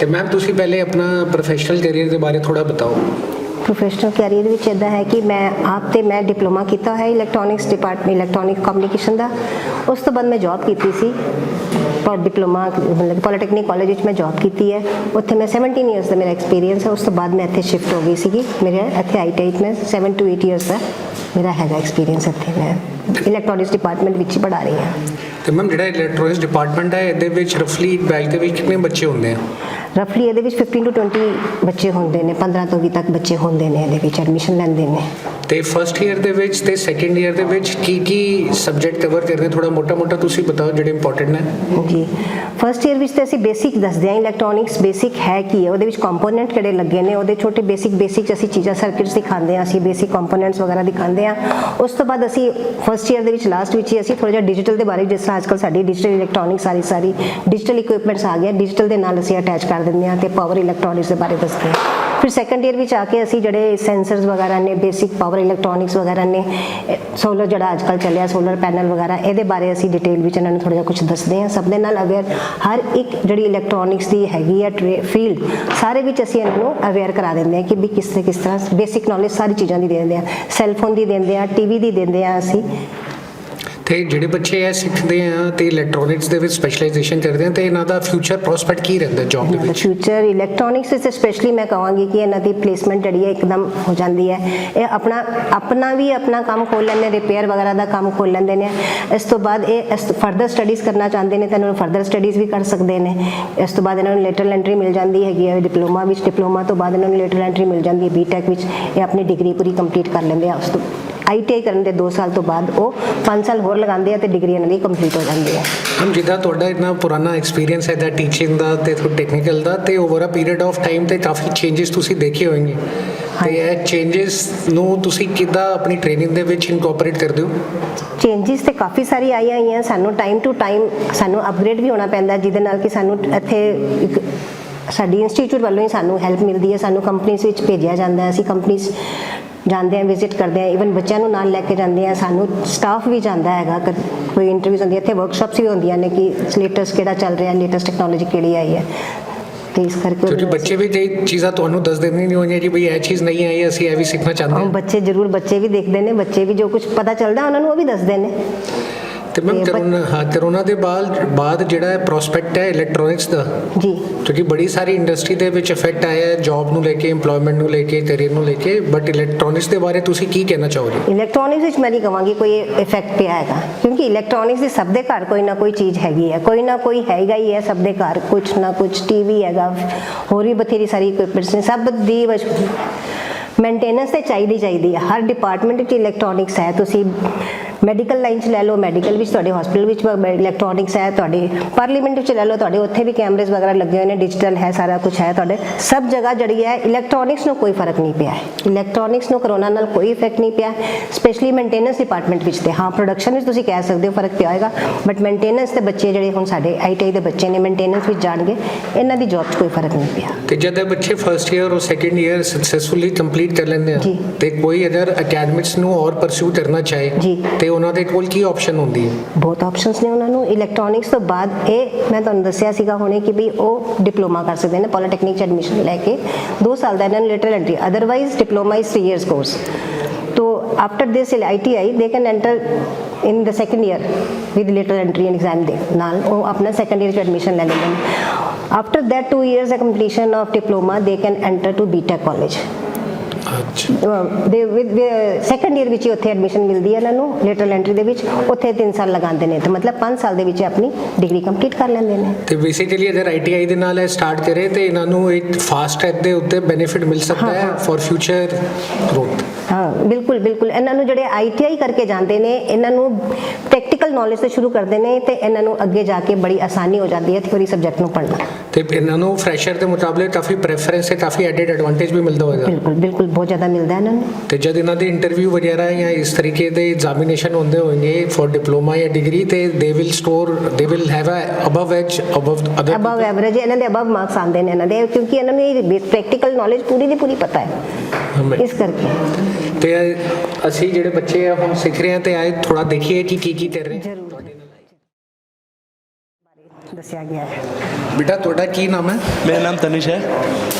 ਤੇ ਮੈਮ ਤੁਸੀਂ ਪਹਿਲੇ ਆਪਣਾ ਪ੍ਰੋਫੈਸ਼ਨਲ ਕੈਰੀਅਰ ਦੇ ਬਾਰੇ ਥੋੜਾ ਬਤਾਓ। ਪ੍ਰੋਫੈਸ਼ਨਲ ਕੈਰੀਅਰ ਵਿੱਚ ਇੱਦਾਂ ਹੈ ਕਿ ਮੈਂ ਡਿਪਲੋਮਾ ਕੀਤਾ ਹੈ ਇਲੈਕਟ੍ਰੋਨਿਕਸ ਡਿਪਾਰਟਮੈਂਟ ਇਲੈਕਟ੍ਰੋਨਿਕ ਕਮਿਊਨੀਕੇਸ਼ਨ ਦਾ। ਉਸ ਤੋਂ ਬਾਅਦ ਮੈਂ ਜੌਬ ਕੀਤੀ ਸੀ ਪਰ ਡਿਪਲੋਮਾ ਮਤਲਬ ਪੋਲੀਟੈਕਨਿਕ ਕਾਲਜ ਵਿੱਚ ਮੈਂ ਜੌਬ ਕੀਤੀ ਹੈ। ਉੱਥੇ ਮੈਂ 17 ਇਅਰਸ ਦਾ ਮੇਰਾ ਐਕਸਪੀਰੀਅੰਸ ਹੈ। ਉਸ ਤੋਂ ਬਾਅਦ ਮੈਂ ਇੱਥੇ ਸ਼ਿਫਟ ਹੋ ਗਈ ਸੀਗੀ। ਮੇਰੇ ਇੱਥੇ ITI ਮੈਂ 7 to 8 ਇਅਰਸ ਦਾ ਮੇਰਾ ਹੈਗਾ ਐਕਸਪੀਰੀਅੰਸ। ਇੱਥੇ ਮੈਂ ਇਲੈਕਟ੍ਰੋਨਿਕਸ ਡਿਪਾਰਟਮੈਂਟ ਵਿੱਚ ਹੀ ਪੜ੍ਹਾ ਰਹੀ ਹਾਂ। ਤੇ ਮੈਮ ਜਿਹੜਾ ਇਲੈਕਟ੍ਰੋਨਿਕਸ ਡਿਪਾਰਟਮੈਂਟ ਹੈ ਇਹਦੇ ਵਿੱਚ ਰਫਲੀ ਬੈਚ ਦੇ ਵਿੱਚ ਕਿੰਨੇ ਬੱਚੇ ਹੁੰਦੇ ਆ? ਰਫਲੀ ਇਹਦੇ ਵਿੱਚ 15 to 20 ਬੱਚੇ ਹੁੰਦੇ ਨੇ, 15 ਤੋਂ 20 ਤੱਕ ਬੱਚੇ ਹੁੰਦੇ ਨੇ ਇਹਦੇ ਵਿੱਚ ਐਡਮਿਸ਼ਨ ਲੈਂਦੇ ਨੇ। ਤੇ ਫਸਟ ਈਅਰ ਦੇ ਵਿੱਚ ਤੇ ਸੈਕੰਡ ਈਅਰ ਦੇ ਵਿੱਚ ਕੀ ਸਬਜੈਕਟ ਕਵਰ ਕਰਦੇ? ਥੋੜਾ ਮੋਟਾ ਤੁਸੀਂ ਬਤਾਓ ਜਿਹੜੇ ਇੰਪੋਰਟੈਂਟ ਨੇ। ਜੀ ਫਸਟ ਈਅਰ ਵਿੱਚ ਤੇ ਅਸੀਂ ਬੇਸਿਕ ਦੱਸਦੇ ਹਾਂ ਇਲੈਕਟ੍ਰੋਨਿਕਸ ਬੇਸਿਕ ਹੈ ਕੀ ਹੈ, ਉਹਦੇ ਵਿੱਚ ਕੰਪੋਨੈਂਟ ਕਿਹੜੇ ਲੱਗੇ ਨੇ, ਉਹਦੇ ਛੋਟੇ ਬੇਸਿਕ ਅਸੀਂ ਚੀਜ਼ਾਂ ਸਰਕਿਟਸ ਦਿਖਾਉਂਦੇ ਹਾਂ, ਅਸੀਂ ਬੇਸਿਕ ਕੰਪੋਨੈਂਟਸ ਵਗੈਰਾ ਦਿਖਾਉਂਦੇ ਹਾਂ। ਉਸ ਤੋਂ ਬਾਅਦ ਅਸੀਂ ਫਸਟ ਈਅਰ ਦੇ ਵਿੱਚ ਲਾਸਟ ਵਿੱਚ ਹੀ ਅਸੀਂ ਥੋੜਾ ਜਿਹਾ ਡਿਜੀਟਲ ਦੇ ਬਾਰੇ, ਜਿਸ ਤਰ੍ਹਾਂ ਅੱਜਕੱਲ ਸਾਡੀ ਡਿਜੀਟਲ ਇਲੈਕਟ੍ਰੋਨਿਕਸ ਸਾਰੀ ਡਿਜੀਟਲ ਇਕਵਿਪਮੈਂਟਸ ਆ ਗਿਆ, ਡਿਜੀਟਲ ਦੇ ਨਾਲ ਅਸੀਂ ਅਟੈਚ ਕਰ ਦਿੰਦੇ ਹਾਂ ਤੇ ਪਾਵਰ ਇਲੈਕਟ੍ਰੋਨਿਕਸ ਦੇ ਬਾਰੇ ਦੱਸਦੇ ਹਾਂ। ਫਿਰ ਸੈਕੰਡ ਈਅਰ ਵਿੱਚ ਆ ਕੇ ਅਸੀਂ ਜਿਹੜੇ ਸੈਂਸਰਸ ਵਗੈਰਾ ਨੇ, ਬੇਸਿਕ ਪਾਵਰ ਇਲੈਕਟ੍ਰੋਨਿਕਸ ਵਗੈਰਾ ਨੇ, ਸੋਲਰ ਜਿਹੜਾ ਅੱਜਕੱਲ ਚੱਲਿਆ ਸੋਲਰ ਪੈਨਲ ਵਗੈਰਾ, ਇਹਦੇ ਬਾਰੇ ਅਸੀਂ ਡਿਟੇਲ ਵਿੱਚ ਇਹਨਾਂ ਨੂੰ ਥੋੜਾ ਜਿਹਾ ਕੁਝ ਦੱਸਦੇ ਹਾਂ। ਸਭ ਦੇ ਨਾਲ ਅਵੇਅਰ ਹਰ ਇੱਕ ਜਿਹੜੀ ਇਲੈਕਟ੍ਰੋਨਿਕਸ ਦੀ ਹੈਗੀ ਹੈ ਫੀਲਡ ਸਾਰੇ ਵਿੱਚ ਅਸੀਂ ਇਹਨਾਂ ਨੂੰ ਅਵੇਅਰ ਕਰਾ ਦਿੰਦੇ ਹਾਂ ਕਿ ਵੀ ਕਿਸ ਤਰ੍ਹਾਂ ਬੇਸਿਕ ਨੌਲੇਜ ਸਾਰੀ ਚੀਜ਼ਾਂ ਦੀ ਦੇ ਦਿੰਦੇ ਹਾਂ, ਸੈੱਲਫੋਨ ਦੀ ਦਿੰਦੇ ਹਾਂ, TV ਦੀ ਦਿੰਦੇ ਹਾਂ ਅਸੀਂ। ਤੇ ਜਿਹੜੇ ਬੱਚੇ ਇਹ ਸਿੱਖਦੇ ਆ ਤੇ ਇਲੈਕਟ੍ਰੋਨਿਕਸ ਦੇ ਵਿੱਚ ਸਪੈਸ਼ਲਾਈਜੇਸ਼ਨ ਕਰਦੇ ਆ ਤੇ ਇਹਨਾਂ ਦਾ ਫਿਊਚਰ ਪ੍ਰੋਸਪੈਕਟ ਕੀ ਰਹਿੰਦਾ ਜੌਬ ਦੇ ਵਿੱਚ? ਫਿਊਚਰ ਇਲੈਕਟ੍ਰੋਨਿਕਸ ਵਿੱਚ ਸਪੈਸ਼ਲੀ ਮੈਂ ਕਹਾਂਗੀ ਕਿ ਇਹਨਾਂ ਦੀ ਪਲੇਸਮੈਂਟ ਜਿਹੜੀ ਹੈ ਇੱਕਦਮ ਹੋ ਜਾਂਦੀ ਹੈ। ਇਹ ਆਪਣਾ ਕੰਮ ਖੋਲ ਲੈਂਦੇ ਨੇ, ਰਿਪੇਅਰ ਵਗੈਰਾ ਦਾ ਕੰਮ ਖੋਲ ਲੈਂਦੇ ਨੇ। ਇਸ ਤੋਂ ਬਾਅਦ ਇਹ ਫਰਦਰ ਸਟੱਡੀਜ਼ ਕਰਨਾ ਚਾਹੁੰਦੇ ਨੇ ਤਾਂ ਇਹਨਾਂ ਨੂੰ ਫਰਦਰ ਸਟੱਡੀਜ਼ ਵੀ ਕਰ ਸਕਦੇ ਨੇ। ਇਸ ਤੋਂ ਬਾਅਦ ਇਹਨਾਂ ਨੂੰ ਲੈਟਰਲ ਐਂਟਰੀ ਮਿਲ ਜਾਂਦੀ ਹੈਗੀ ਹੈ ਡਿਪਲੋਮਾ ਵਿੱਚ। ਡਿਪਲੋਮਾ ਤੋਂ ਬਾਅਦ ਇਹਨਾਂ ਨੂੰ ਲੈਟਰਲ ਐਂਟਰੀ ਮਿਲ ਜਾਂਦੀ ਹੈ BTech ਵਿੱਚ। ਇਹ ਆਪਣੀ ਡਿਗਰੀ ਪੂਰੀ ਕੰਪਲੀਟ ਕਰ ਲੈਂਦੇ ਆ। ਉਸ ਤੋਂ ITI ਕਰਨ ਦੇ 2 ਸਾਲ ਤੋਂ ਬਾਅਦ ਉਹ 5 ਸਾਲ ਹੋਰ ਲਗਾਉਂਦੇ ਆ ਤੇ ਡਿਗਰੀ ਇਹਨਾਂ ਦੀ ਕੰਪਲੀਟ ਹੋ ਜਾਂਦੀ ਹੈ। ਹੁਣ ਜਿੱਦਾਂ ਤੁਹਾਡਾ ਇੰਨਾ ਪੁਰਾਣਾ ਐਕਸਪੀਰੀਅੰਸ ਹੈ ਦਾ ਟੀਚਿੰਗ ਦਾ ਤੇ ਟੈਕਨੀਕਲ ਦਾ, ਤੇ over a period of time ਤੇ ਕਾਫੀ ਚੇਂਜਸ ਤੁਸੀਂ ਦੇਖੇ ਹੋਣਗੇ, ਤੇ ਇਹ ਚੇਂਜਸ ਨੂੰ ਤੁਸੀਂ ਕਿੱਦਾਂ ਆਪਣੀ ਟ੍ਰੇਨਿੰਗ ਦੇ ਵਿੱਚ ਇਨਕੋਰਪੋਰੇਟ ਕਰਦੇ ਹੋ? ਚੇਂਜਸ ਤੇ ਕਾਫੀ ਸਾਰੀ ਆਈਆਂ ਹੋਈਆਂ। ਸਾਨੂੰ ਟਾਈਮ ਟੂ ਟਾਈਮ ਸਾਨੂੰ ਅਪਗ੍ਰੇਡ ਵੀ ਹੋਣਾ ਪੈਂਦਾ, ਜਿਹਦੇ ਨਾਲ ਕਿ ਸਾਨੂੰ ਇੱਥੇ ਇੱਕ ਸਾਡੀ ਇੰਸਟੀਚਿਊਟ ਵੱਲੋਂ ਹੀ ਸਾਨੂੰ ਹੈਲਪ ਮਿਲਦੀ ਹੈ। ਸਾਨੂੰ ਕੰਪਨੀਜ਼ ਵਿੱਚ ਭੇਜਿਆ ਜਾਂਦਾ ਹੈ, ਅਸੀਂ ਕੰਪਨੀਜ਼ ਜਾਂਦੇ ਹਾਂ, ਵਿਜ਼ਿਟ ਕਰਦੇ ਹਾਂ, ਈਵਨ ਬੱਚਿਆਂ ਨੂੰ ਨਾਲ ਲੈ ਕੇ ਜਾਂਦੇ ਹਾਂ। ਸਾਨੂੰ ਸਟਾਫ ਵੀ ਜਾਂਦਾ ਹੈਗਾ, ਕੋਈ ਇੰਟਰਵਿਊਜ਼ ਹੁੰਦੀ ਹੈ, ਇੱਥੇ ਵਰਕਸ਼ਾਪਸ ਵੀ ਹੁੰਦੀਆਂ ਨੇ ਕਿ ਲੇਟੈਸਟ ਕਿਹੜਾ ਚੱਲ ਰਿਹਾ, ਲੇਟੈਸਟ ਟੈਕਨੋਲੋਜੀ ਕਿਹੜੀ ਆਈ ਹੈ। ਤੇ ਇਸ ਕਰਕੇ ਕਿਉਂਕਿ ਬੱਚੇ ਵੀ ਜੇ ਚੀਜ਼ਾਂ ਤੁਹਾਨੂੰ ਦੱਸ ਦਿੰਦੇ ਨਹੀਂ ਹੋਣਗੇ ਕਿ ਬਈ ਇਹ ਚੀਜ਼ ਨਹੀਂ ਆਈ, ਅਸੀਂ ਇਹ ਵੀ ਸਿੱਖਣਾ ਚਾਹੁੰਦੇ ਹਾਂ। ਬੱਚੇ ਵੀ ਦੇਖਦੇ ਨੇ, ਬੱਚੇ ਵੀ ਜੋ ਕੁਝ ਪਤਾ ਚੱਲਦਾ ਉਹਨਾਂ ਨੂੰ ਉਹ ਵੀ ਦੱਸਦੇ ਨੇ। ਤੇ ਮੈਮ ਕਰੋਨਾ ਦੇ ਬਾਅਦ ਜਿਹੜਾ ਪ੍ਰੋਸਪੈਕਟ ਹੈ ਇਲੈਕਟ੍ਰੋਨਿਕਸ ਦਾ ਜੀ, ਕਿਉਂਕਿ ਬੜੀ ਸਾਰੀ ਇੰਡਸਟਰੀ ਦੇ ਵਿੱਚ ਇਫੈਕਟ ਆਇਆ ਹੈ, ਜੌਬ ਨੂੰ ਲੈ ਕੇ, ਏਮਪਲੋਇਮੈਂਟ ਨੂੰ ਲੈ ਕੇ, ਕੈਰੀਅਰ ਨੂੰ ਲੈ ਕੇ, ਬਟ ਇਲੈਕਟ੍ਰੋਨਿਕਸ ਦੇ ਬਾਰੇ ਤੁਸੀਂ ਕੀ ਕਹਿਣਾ ਚਾਹੋਗੇ? ਇਲੈਕਟ੍ਰੋਨਿਕਸ ਵਿੱਚ ਮੈਂ ਨਹੀਂ ਕਹਾਂਗੀ ਕੋਈ ਇਫੈਕਟ ਪਿਆ ਹੈਗਾ, ਕਿਉਂਕਿ ਇਲੈਕਟ੍ਰੋਨਿਕਸ ਦੀ ਸਭ ਦੇ ਘਰ ਕੋਈ ਨਾ ਕੋਈ ਚੀਜ਼ ਹੈਗੀ ਹੈ, ਕੋਈ ਨਾ ਕੋਈ ਹੈਗਾ ਹੀ ਹੈ ਸਭ ਦੇ ਘਰ, ਕੁਛ ਨਾ ਕੁਛ TV ਹੈਗਾ, ਹੋਰ ਵੀ ਬਥੇਰੀ ਸਾਰੀ ਇਕਵਿਪਮੈਂਟਸ ਨੇ। ਸਭ ਦੀ ਮੇਨਟੇਨੈਂਸ ਤੇ ਚਾਹੀਦੀ ਹੈ। ਹਰ ਡਿਪਾਰਟਮੈਂਟ ਵਿੱਚ ਇਲੈਕਟ੍ਰੋਨਿਕਸ ਹੈ। ਤੁਸੀਂ ਮੈਡੀਕਲ ਲਾਈਨ 'ਚ ਲੈ ਲਓ, ਮੈਡੀਕਲ ਵਿੱਚ ਤੁਹਾਡੇ ਹਸਪੀਟਲ ਵਿੱਚ ਇਲੈਕਟ੍ਰੋਨਿਕਸ ਹੈ, ਤੁਹਾਡੇ ਪਾਰਲੀਮੈਂਟ ਵਿੱਚ ਲੈ ਲਓ, ਤੁਹਾਡੇ ਉੱਥੇ ਵੀ ਕੈਮਰੇਜ਼ ਵਗੈਰਾ ਲੱਗੇ ਹੋਏ ਨੇ, ਡਿਜੀਟਲ ਹੈ, ਸਾਰਾ ਕੁਝ ਹੈ ਤੁਹਾਡੇ ਸਭ ਜਗ੍ਹਾ ਜਿਹੜੀ ਹੈ। ਇਲੈਕਟ੍ਰੋਨਿਕਸ ਨੂੰ ਕੋਈ ਫਰਕ ਨਹੀਂ ਪਿਆ ਹੈ, ਇਲੈਕਟ੍ਰੋਨਿਕਸ ਨੂੰ ਕਰੋਨਾ ਨਾਲ ਕੋਈ ਇਫੈਕਟ ਨਹੀਂ ਪਿਆ, ਸਪੈਸ਼ਲੀ ਮੇਨਟੇਨੈਂਸ ਡਿਪਾਰਟਮੈਂਟ ਵਿੱਚ ਤੇ ਹਾਂ ਪ੍ਰੋਡਕਸ਼ਨ ਵਿੱਚ ਤੁਸੀਂ ਕਹਿ ਸਕਦੇ ਹੋ ਫਰਕ ਪਿਆ ਹੋਏਗਾ, ਬਟ ਮੇਨਟੇਨੈਂਸ ਦੇ ਬੱਚੇ ਜਿਹੜੇ ਹੁਣ ਸਾਡੇ ITI ਦੇ ਬੱਚੇ ਨੇ ਮੇਨਟੇਨੈਂਸ ਵਿੱਚ ਜਾਣਗੇ, ਇਹਨਾਂ ਦੀ ਜੌਬ 'ਚ ਕੋਈ ਫਰਕ ਨਹੀਂ ਪਿਆ। ਤੇ ਜਦ ਇਹ ਬੱਚੇ ਫਰਸਟ ਈਅਰ ਔਰ ਸੈਕੰਡ ਈਅਰ ਸਕਸੈਸਫੁਲੀ ਕੰਪਲੀਟ ਕਰ ਲੈਂਦੇ ਆ ਜੀ। ਤੇ ਕੋਈ ਅਦਰ ਅਕੈਡਮਿਕਸ ਨੂੰ ਔਰ ਪਰਸੂ ਕਰਨਾ ਚਾਹੇ ਜੀ। ਤੇ ਉਹਨਾਂ ਦੇ ਕੋਲ ਕੀ ਆਪਸ਼ਨ ਹੁੰਦੀ ਹੈ? ਬਹੁਤ ਆਪਸ਼ਨਸ ਨੇ ਉਹਨਾਂ ਨੂੰ। ਇਲੈਕਟ੍ਰੋਨਿਕਸ ਤੋਂ ਬਾਅਦ ਇਹ ਮੈਂ ਤੁਹਾਨੂੰ ਦੱਸਿਆ ਸੀਗਾ ਹੁਣੇ ਕਿ ਵੀ ਉਹ ਡਿਪਲੋਮਾ ਕਰ ਸਕਦੇ ਨੇ, ਪੋਲੀਟੈਕਨਿਕ 'ਚ ਐਡਮਿਸ਼ਨ ਲੈ ਕੇ 2 ਸਾਲ ਦਾ ਇਹਨਾਂ ਨੂੰ lateral entry, otherwise diploma is 3 years course। तो after this ITI they can enter in the second year with lateral entry and exam ਦੇ ਨਾਲ ਉਹ ਆਪਣਾ second year 'ਚ ਐਡਮਿਸ਼ਨ ਲੈ ਲੈਂਦੇ ਨੇ। After that 2 years the completion of diploma they can enter to BTech college। ਅੱਛਾ, ਦੇ ਵਿਦ ਸੈਕੰਡ ਈਅਰ ਵਿੱਚ ਹੀ ਉੱਥੇ ਐਡਮਿਸ਼ਨ ਮਿਲਦੀ ਹੈ ਇਹਨਾਂ ਨੂੰ ਲੈਟਰਲ ਐਂਟਰੀ ਦੇ ਵਿੱਚ, ਉੱਥੇ 3 ਸਾਲ ਲਗਾਉਂਦੇ ਨੇ ਤੇ ਮਤਲਬ 5 ਸਾਲ ਦੇ ਵਿੱਚ ਆਪਣੀ ਡਿਗਰੀ ਕੰਪਲੀਟ ਕਰ ਲੈਂਦੇ ਨੇ। ਤੇ ਬੇਸਿਕਲੀ ਅਗਰ ITI ਦੇ ਨਾਲ ਇਹ ਸਟਾਰਟ ਕਰੇ ਤੇ ਇਹਨਾਂ ਨੂੰ ਇੱਕ ਫਾਸਟ ਟਰੈਕ ਦੇ ਉੱਤੇ ਬੈਨੀਫਿਟ ਮਿਲ ਸਕਦਾ ਹੈ ਫॉर ਫਿਊਚਰ ਗਰੋਥ। ਹਾਂ ਬਿਲਕੁਲ ਬਿਲਕੁਲ। ਇਹਨਾਂ ਨੂੰ ਜਿਹੜੇ ITI ਕਰਕੇ ਜਾਂਦੇ ਨੇ ਇਹਨਾਂ ਨੂੰ ਪ੍ਰੈਕਟੀਕਲ ਨੌਲੇਜ ਤੋਂ ਸ਼ੁਰੂ ਕਰਦੇ ਨੇ ਤੇ ਇਹਨਾਂ ਨੂੰ ਅੱਗੇ ਜਾ ਕੇ ਬੜੀ ਆਸਾਨੀ ਹੋ ਜਾਂਦੀ ਹੈ ਥਿਊਰੀ ਸਬਜੈਕਟ ਨੂੰ ਪੜ੍ਹਨਾ। ਤੇ ਇਹਨਾਂ ਨੂੰ ਫਰੈਸ਼ਰ ਦੇ ਮੁਕਾਬਲੇ ਕਾਫੀ ਪ੍ਰੈਫਰੈਂਸ ਤੇ ਕਾਫੀ ਐਡਿਡ ਐਡਵਾਂਟੇਜ ਵੀ ਮਿਲਦਾ ਹੋਵੇਗਾ। ਬਿਲਕੁਲ ਬਿਲकुल ਬਹੁਤ ਜ਼ਿਆਦਾ ਮਿਲਦਾ ਇਹਨਾਂ ਨੂੰ। ਤੇ ਜਦ ਇਹਨਾਂ ਦੇ ਇੰਟਰਵਿਊ ਵਗੈਰਾ ਜਾਂ ਇਸ ਤਰੀਕੇ ਦੇ ਐਗਜ਼ਾਮੀਨੇਸ਼ਨ ਹੁੰਦੇ ਹੋਣਗੇ ਫॉर ਡਿਪਲੋਮਾ ਜਾਂ ਡਿਗਰੀ ਤੇ ਦੇ will have a above age above average ਇਹਨਾਂ ਦੇ ਅਬਵ ਮਾਰਕਸ ਆਉਂਦੇ ਨੇ ਇਹਨਾਂ ਦੇ, ਕਿਉਂਕਿ ਇਹਨਾਂ ਨੂੰ ਇਹ ਪ੍ਰੈਕਟੀਕਲ ਨੌਲੇਜ ਪੂਰੀ ਦੀ ਪੂਰੀ ਪਤਾ ਹੈ ਇਸ ਕਰਕੇ। ਤੇ ਅਸੀਂ ਜਿਹੜੇ ਬੱਚੇ ਆ ਹੁਣ ਸਿੱਖ ਰਹੇ ਆ ਤੇ ਆਏ ਥੋੜਾ ਦੇਖੀਏ ਕਿ ਕੀ ਕਰ ਰਹੇ ਜ਼ਰੂਰ ਦੱਸਿਆ ਗਿਆ ਹੈ। ਬੇਟਾ ਤੁਹਾਡਾ ਕੀ ਨਾਮ ਹੈ? मेरा नाम तनिष है,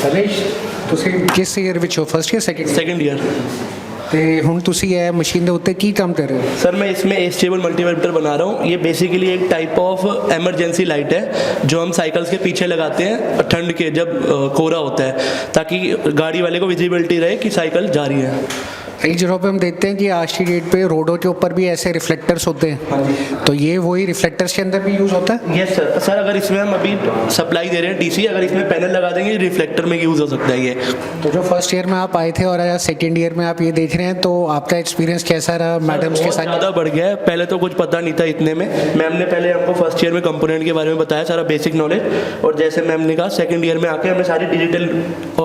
ਤਨਿਸ਼, ਤੁਸੀਂ ਕਿਸ ਈਅਰ ਵਿੱਚ ਹੋ? First year second? Second year. ਤੇ ਹੁਣ ਤੁਸੀਂ ਇਹ ਮਸ਼ੀਨ ਦੇ ਉੱਤੇ ਕੀ ਕੰਮ ਕਰ ਰਹੇ ਹੋ? सर मैं इसमें स्टेबल मल्टीमीटर बना रहा हूँ। ये बेसिकली एक टाइप ऑफ एमरजेंसी लाइट है जो हम साइकिल्स के पीछे लगाते हैं ठंड के जब कोहरा होता है, ताकि गाड़ी वाले को विजिबिलिटी रहे कि साइकिल जा रही है। कई जगहों पे हम देखते हैं कि आज की डेट पे रोडों के ऊपर भी ऐसे रिफ्लेक्टर्स होते हैं, हाँ जी। तो ये वही रिफ्लेक्टर्स के अंदर भी यूज़ होता है? Yes sir. सर अगर इसमें हम अभी सप्लाई दे रहे हैं DC, अगर इसमें पैनल लगा देंगे रिफ्लेक्टर में यूज़ हो सकता है ये। तो जो फर्स्ट ईयर में आप आए थे और सेकेंड ईयर में आप ये देख रहे हैं, तो आपका एक्सपीरियंस कैसा रहा मैडम्स के साथ? ज़्यादा बढ़ गया है, पहले तो कुछ पता नहीं था इतने में। मैम ने पहले हमको फर्स्ट ईयर में कंपोनेंट के बारे में बताया, सारा बेसिक नॉलेज, और जैसे मैम ने कहा सेकंड ईयर में आके हमें सारी डिजिटल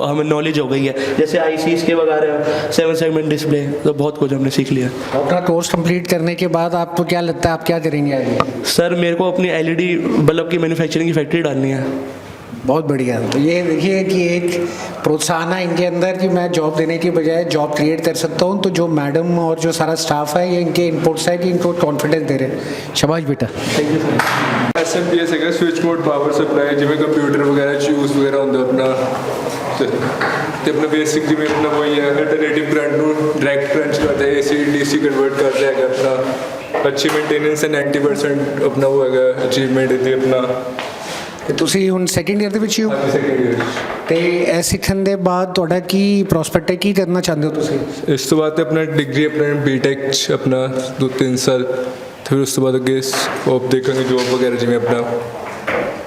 हमें नॉलेज हो गई है, जैसे ICs के वगैरह 7 सेगमेंट डिस्प्ले, तो बहुत कुछ हमने सीख लिया। अपना कोर्स कंप्लीट करने के बाद आपको क्या लगता है आप क्या करेंगे आगे? सर मेरे को अपनी LED बल्ब की मैन्युफैक्चरिंग की फैक्ट्री डालनी है। बहुत बढ़िया। तो ये देखिए कि एक प्रोत्साहन है इनके अंदर कि मैं जॉब देने की बजाय जॉब क्रिएट कर सकता हूँ। तो जो मैडम और जो सारा स्टाफ है ये इनके इनपुट्स है कि इनको कॉन्फिडेंस दे रहे हैं। शाबाश बेटा। Thank you sir. SMPS है स्विच बोर्ड पावर सप्लाई जिमें कंप्यूटर वगैरह यूज वगैरह होंगे अपना ਤੇ ਆਪਣਾ ਬੇਸਿਕ ਜਿਵੇਂ ਆਪਣਾ ਵਹੀ ਹੈ ਅਲਟਰਨੇਟਿਵ ਕਰੰਟ ਨੂੰ ਡਾਇਰੈਕਟ ਕਰੰਟ ਕਰਦਾ ਹੈ AC DC ਕਨਵਰਟ ਕਰਦਾ ਹੈਗਾ ਆਪਣਾ ਅੱਛੀ ਮੇਨਟੇਨੈਂਸ ਐਂਡ 90% ਆਪਣਾ ਉਹ ਹੈਗਾ ਅਚੀਵਮੈਂਟ ਇਹਦੀ ਆਪਣਾ। ਤੇ ਤੁਸੀਂ ਹੁਣ ਸੈਕੰਡ ਈਅਰ ਦੇ ਵਿੱਚ ਹੀ ਹੋ? Second year. ਤੇ ਇਹ ਸਿੱਖਣ ਦੇ ਬਾਅਦ ਤੁਹਾਡਾ ਕੀ ਪ੍ਰੋਸਪੈਕਟ ਹੈ, ਕੀ ਕਰਨਾ ਚਾਹੁੰਦੇ ਹੋ ਤੁਸੀਂ? ਇਸ ਤੋਂ ਬਾਅਦ ਤੇ ਆਪਣਾ ਡਿਗਰੀ ਆਪਣਾ BTech 'ਚ ਆਪਣਾ 2-3 ਸਾਲ, ਫਿਰ ਉਸ ਤੋਂ ਬਾਅਦ ਅੱਗੇ ਸਕੋਪ ਦੇਖਾਂਗੇ ਜੋਬ ਵਗੈਰਾ ਜਿਵੇਂ ਆਪਣਾ।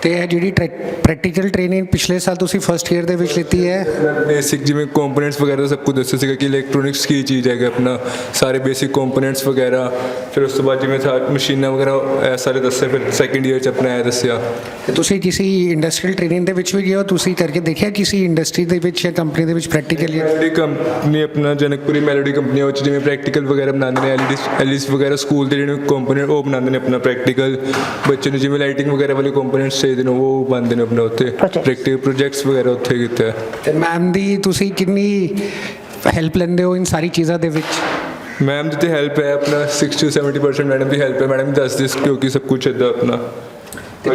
ਤੇ ਇਹ ਜਿਹੜੀ ਪ੍ਰੈਕਟੀਕਲ ਟ੍ਰੇਨਿੰਗ ਪਿਛਲੇ ਸਾਲ ਤੁਸੀਂ ਫਸਟ ਈਅਰ ਦੇ ਵਿੱਚ ਲਿੱਤੀ ਹੈ, ਬੇਸਿਕ ਜਿਵੇਂ ਕੰਪੋਨੈਂਟਸ ਵਗੈਰਾ ਸਭ ਕੁਝ ਦੱਸਿਆ ਸੀਗਾ ਕਿ ਇਲੈਕਟ੍ਰੋਨਿਕਸ ਕੀ ਚੀਜ਼ ਹੈਗਾ ਆਪਣਾ, ਸਾਰੇ ਬੇਸਿਕ ਕੰਪੋਨੈਂਟਸ ਵਗੈਰਾ। ਫਿਰ ਉਸ ਤੋਂ ਬਾਅਦ ਜਿਵੇਂ ਮਸ਼ੀਨਾਂ ਵਗੈਰਾ ਇਹ ਸਾਰੇ ਦੱਸੇ, ਫਿਰ ਸੈਕੰਡ ਈਅਰ 'ਚ ਆਪਣਾ ਇਹ ਦੱਸਿਆ। ਤੇ ਤੁਸੀਂ ਕਿਸੇ ਇੰਡਸਟਰੀਅਲ ਟ੍ਰੇਨਿੰਗ ਦੇ ਵਿੱਚ ਵੀ ਗਏ ਹੋ? ਤੁਸੀਂ ਕਰਕੇ ਦੇਖਿਆ ਕਿਸੇ ਇੰਡਸਟਰੀ ਦੇ ਵਿੱਚ ਜਾਂ ਕੰਪਨੀ ਦੇ ਵਿੱਚ ਪ੍ਰੈਕਟੀਕਲੀ? ਮੈਲੋਡੀ ਕੰਪਨੀ ਆਪਣਾ ਜਨਕਪੁਰੀ ਮੈਲੋਡੀ ਕੰਪਨੀ ਉਹ 'ਚ ਜਿਵੇਂ ਪ੍ਰੈਕਟੀਕਲ ਵਗੈਰਾ ਬਣਾਉਂਦੇ ਨੇ, ਐਲਈਡੀਸ ਵਗੈਰਾ ਸਕੂਲ ਦੇ ਜਿਹੜੇ ਕੰਪੋਨੈਂਟ ਉਹ ਬਣਾਉਂਦੇ ਨੇ ਆਪਣਾ ਪ੍ਰੈਕਟੀਕਲ। ਬੱਚੇ ਨੂੰ ਜਿਵੇਂ ਲਾਈਟਿੰਗ ਵਗੈਰਾ ਵਾਲੇ ਕੰਪੋਨੈਂਟਸ ਚਾਹੀਦੇ ਨੇ ਉਹ ਬਣਦੇ ਨੇ ਆਪਣਾ ਉੱਥੇ ਪ੍ਰੈਕਟੀਕਲ ਪ੍ਰੋਜੈਕਟਸ ਵਗੈਰਾ ਉੱਥੇ ਕੀਤਾ ਹੈ। ਤੇ ਮੈਮ ਦੀ ਤੁਸੀਂ ਕਿੰਨੀ ਹੈਲਪ ਲੈਂਦੇ ਹੋ ਇਨ ਸਾਰੀ ਚੀਜ਼ਾਂ ਦੇ ਵਿੱਚ? ਮੈਮ ਦੀ ਤੇ ਹੈਲਪ ਹੈ ਆਪਣਾ 60-70% ਮੈਡਮ ਦੀ ਹੈਲਪ ਹੈ। ਮੈਡਮ ਦੱਸਦੇ ਕਿਉਂਕਿ ਸਭ ਕੁਝ ਇੱਦਾਂ ਆਪਣਾ। ਤੇ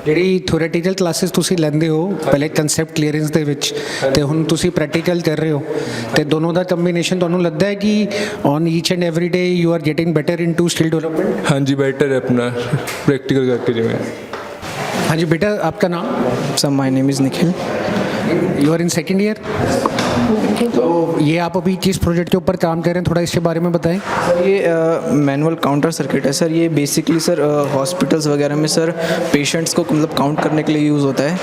ਜਿਹੜੀ ਥਿਓਰੈਟੀਕਲ ਕਲਾਸਿਸ ਤੁਸੀਂ ਲੈਂਦੇ ਹੋ ਪਹਿਲੇ ਕਨਸੈਪਟ ਕਲੀਅਰੈਂਸ ਦੇ ਵਿੱਚ ਤੇ ਹੁਣ ਤੁਸੀਂ ਪ੍ਰੈਕਟੀਕਲ ਕਰ ਰਹੇ ਹੋ, ਤੇ ਦੋਨੋਂ ਦਾ ਕੰਬੀਨੇਸ਼ਨ ਤੁਹਾਨੂੰ ਲੱਗਦਾ ਹੈ ਕਿ on each and every day you are getting better into skill development? ਹਾਂਜੀ ਬੈਟਰ ਹੈ ਆਪਣਾ ਪ੍ਰੈਕਟੀਕਲ ਕਰਕੇ ਜਿਵੇਂ। हाँ जी बेटा, आपका नाम? Sir my name is Nikhil. You are in second year? तो ये आप अभी किस प्रोजेक्ट के ऊपर काम कर रहे हैं, थोड़ा इसके बारे में बताएं। सर ये मैनुअल काउंटर सर्किट है सर। ये बेसिकली सर हॉस्पिटल्स वगैरह में सर पेशेंट्स को मतलब काउंट करने के लिए यूज़ होता है।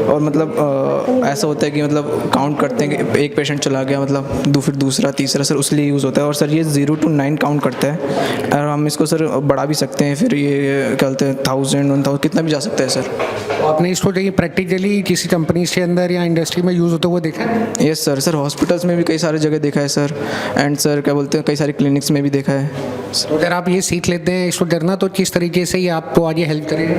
और मतलब ऐसा होता है कि मतलब काउंट करते हैं कि एक पेशेंट चला गया मतलब फिर दूसरा तीसरा सर उसलिए यूज़ होता है। और सर ये 0 to 9 काउंट करता है और हम इसको सर बढ़ा भी सकते हैं, फिर ये क्या बोलते हैं 1000 1000 कितना भी जा सकता है सर। आपने इसको कहीं प्रैक्टिकली किसी कंपनी के अंदर या इंडस्ट्री में यूज़ होते हुए देखा है? यस सर, सर हॉस्पिटल्स में भी कई सारी जगह देखा है सर, एंड सर क्या बोलते हैं कई सारे क्लिनिक्स में भी देखा है। तो अगर आप ये सीख लेते हैं इसको करना, तो किस तरीके से ये आपको आगे हेल्प करेगा?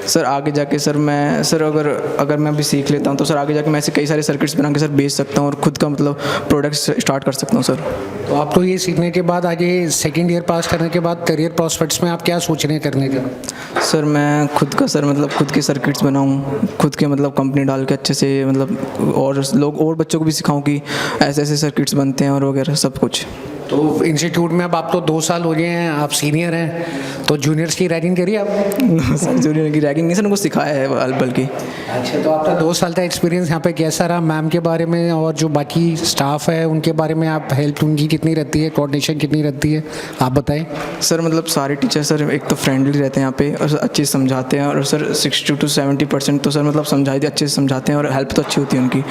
सर आगे जाके सर मैं सर अगर मैं अभी सीख लेता हूँ तो सर आगे जाके मैं ऐसे कई सारे सर्किट्स बना के सर बेच सकता हूँ और खुद का मतलब प्रोडक्ट स्टार्ट कर सकता हूँ सर। तो आपको ये सीखने के बाद आगे सेकेंड ईयर पास करने के बाद करियर प्रोस्पेक्ट्स में आप क्या सोच रहे हैं करने का? सर मैं खुद का सर मतलब खुद के सर्किट्स बनाऊँ, खुद के मतलब कंपनी डाल के अच्छे से मतलब और लोग और बच्चों को भी सिखाऊँ कि ऐसे ऐसे सर्किट्स बनते हैं और वगैरह सब कुछ। तो इंस्टीट्यूट में अब आप तो 2 साल हो गए हैं, आप सीनियर हैं, तो जूनियर्स की रैगिंग करी आप? सर जूनियर की रैगिंग नहीं सर, उनको सिखाया है बल्कि। अच्छा, तो आपका 2 साल का एक्सपीरियंस यहाँ पे कैसा रहा? मैम के बारे में और जो बाकी स्टाफ है उनके बारे में आप हेल्प उनकी कितनी रहती है, कोऑर्डिनेशन कितनी रहती है, आप बताएं। सर मतलब सारे टीचर सर एक तो फ्रेंडली रहते हैं यहाँ पे और अच्छे से समझाते हैं और सर 60 to 70% तो सर मतलब समझाई अच्छे से समझाते हैं और हेल्प तो अच्छी होती है उनकी,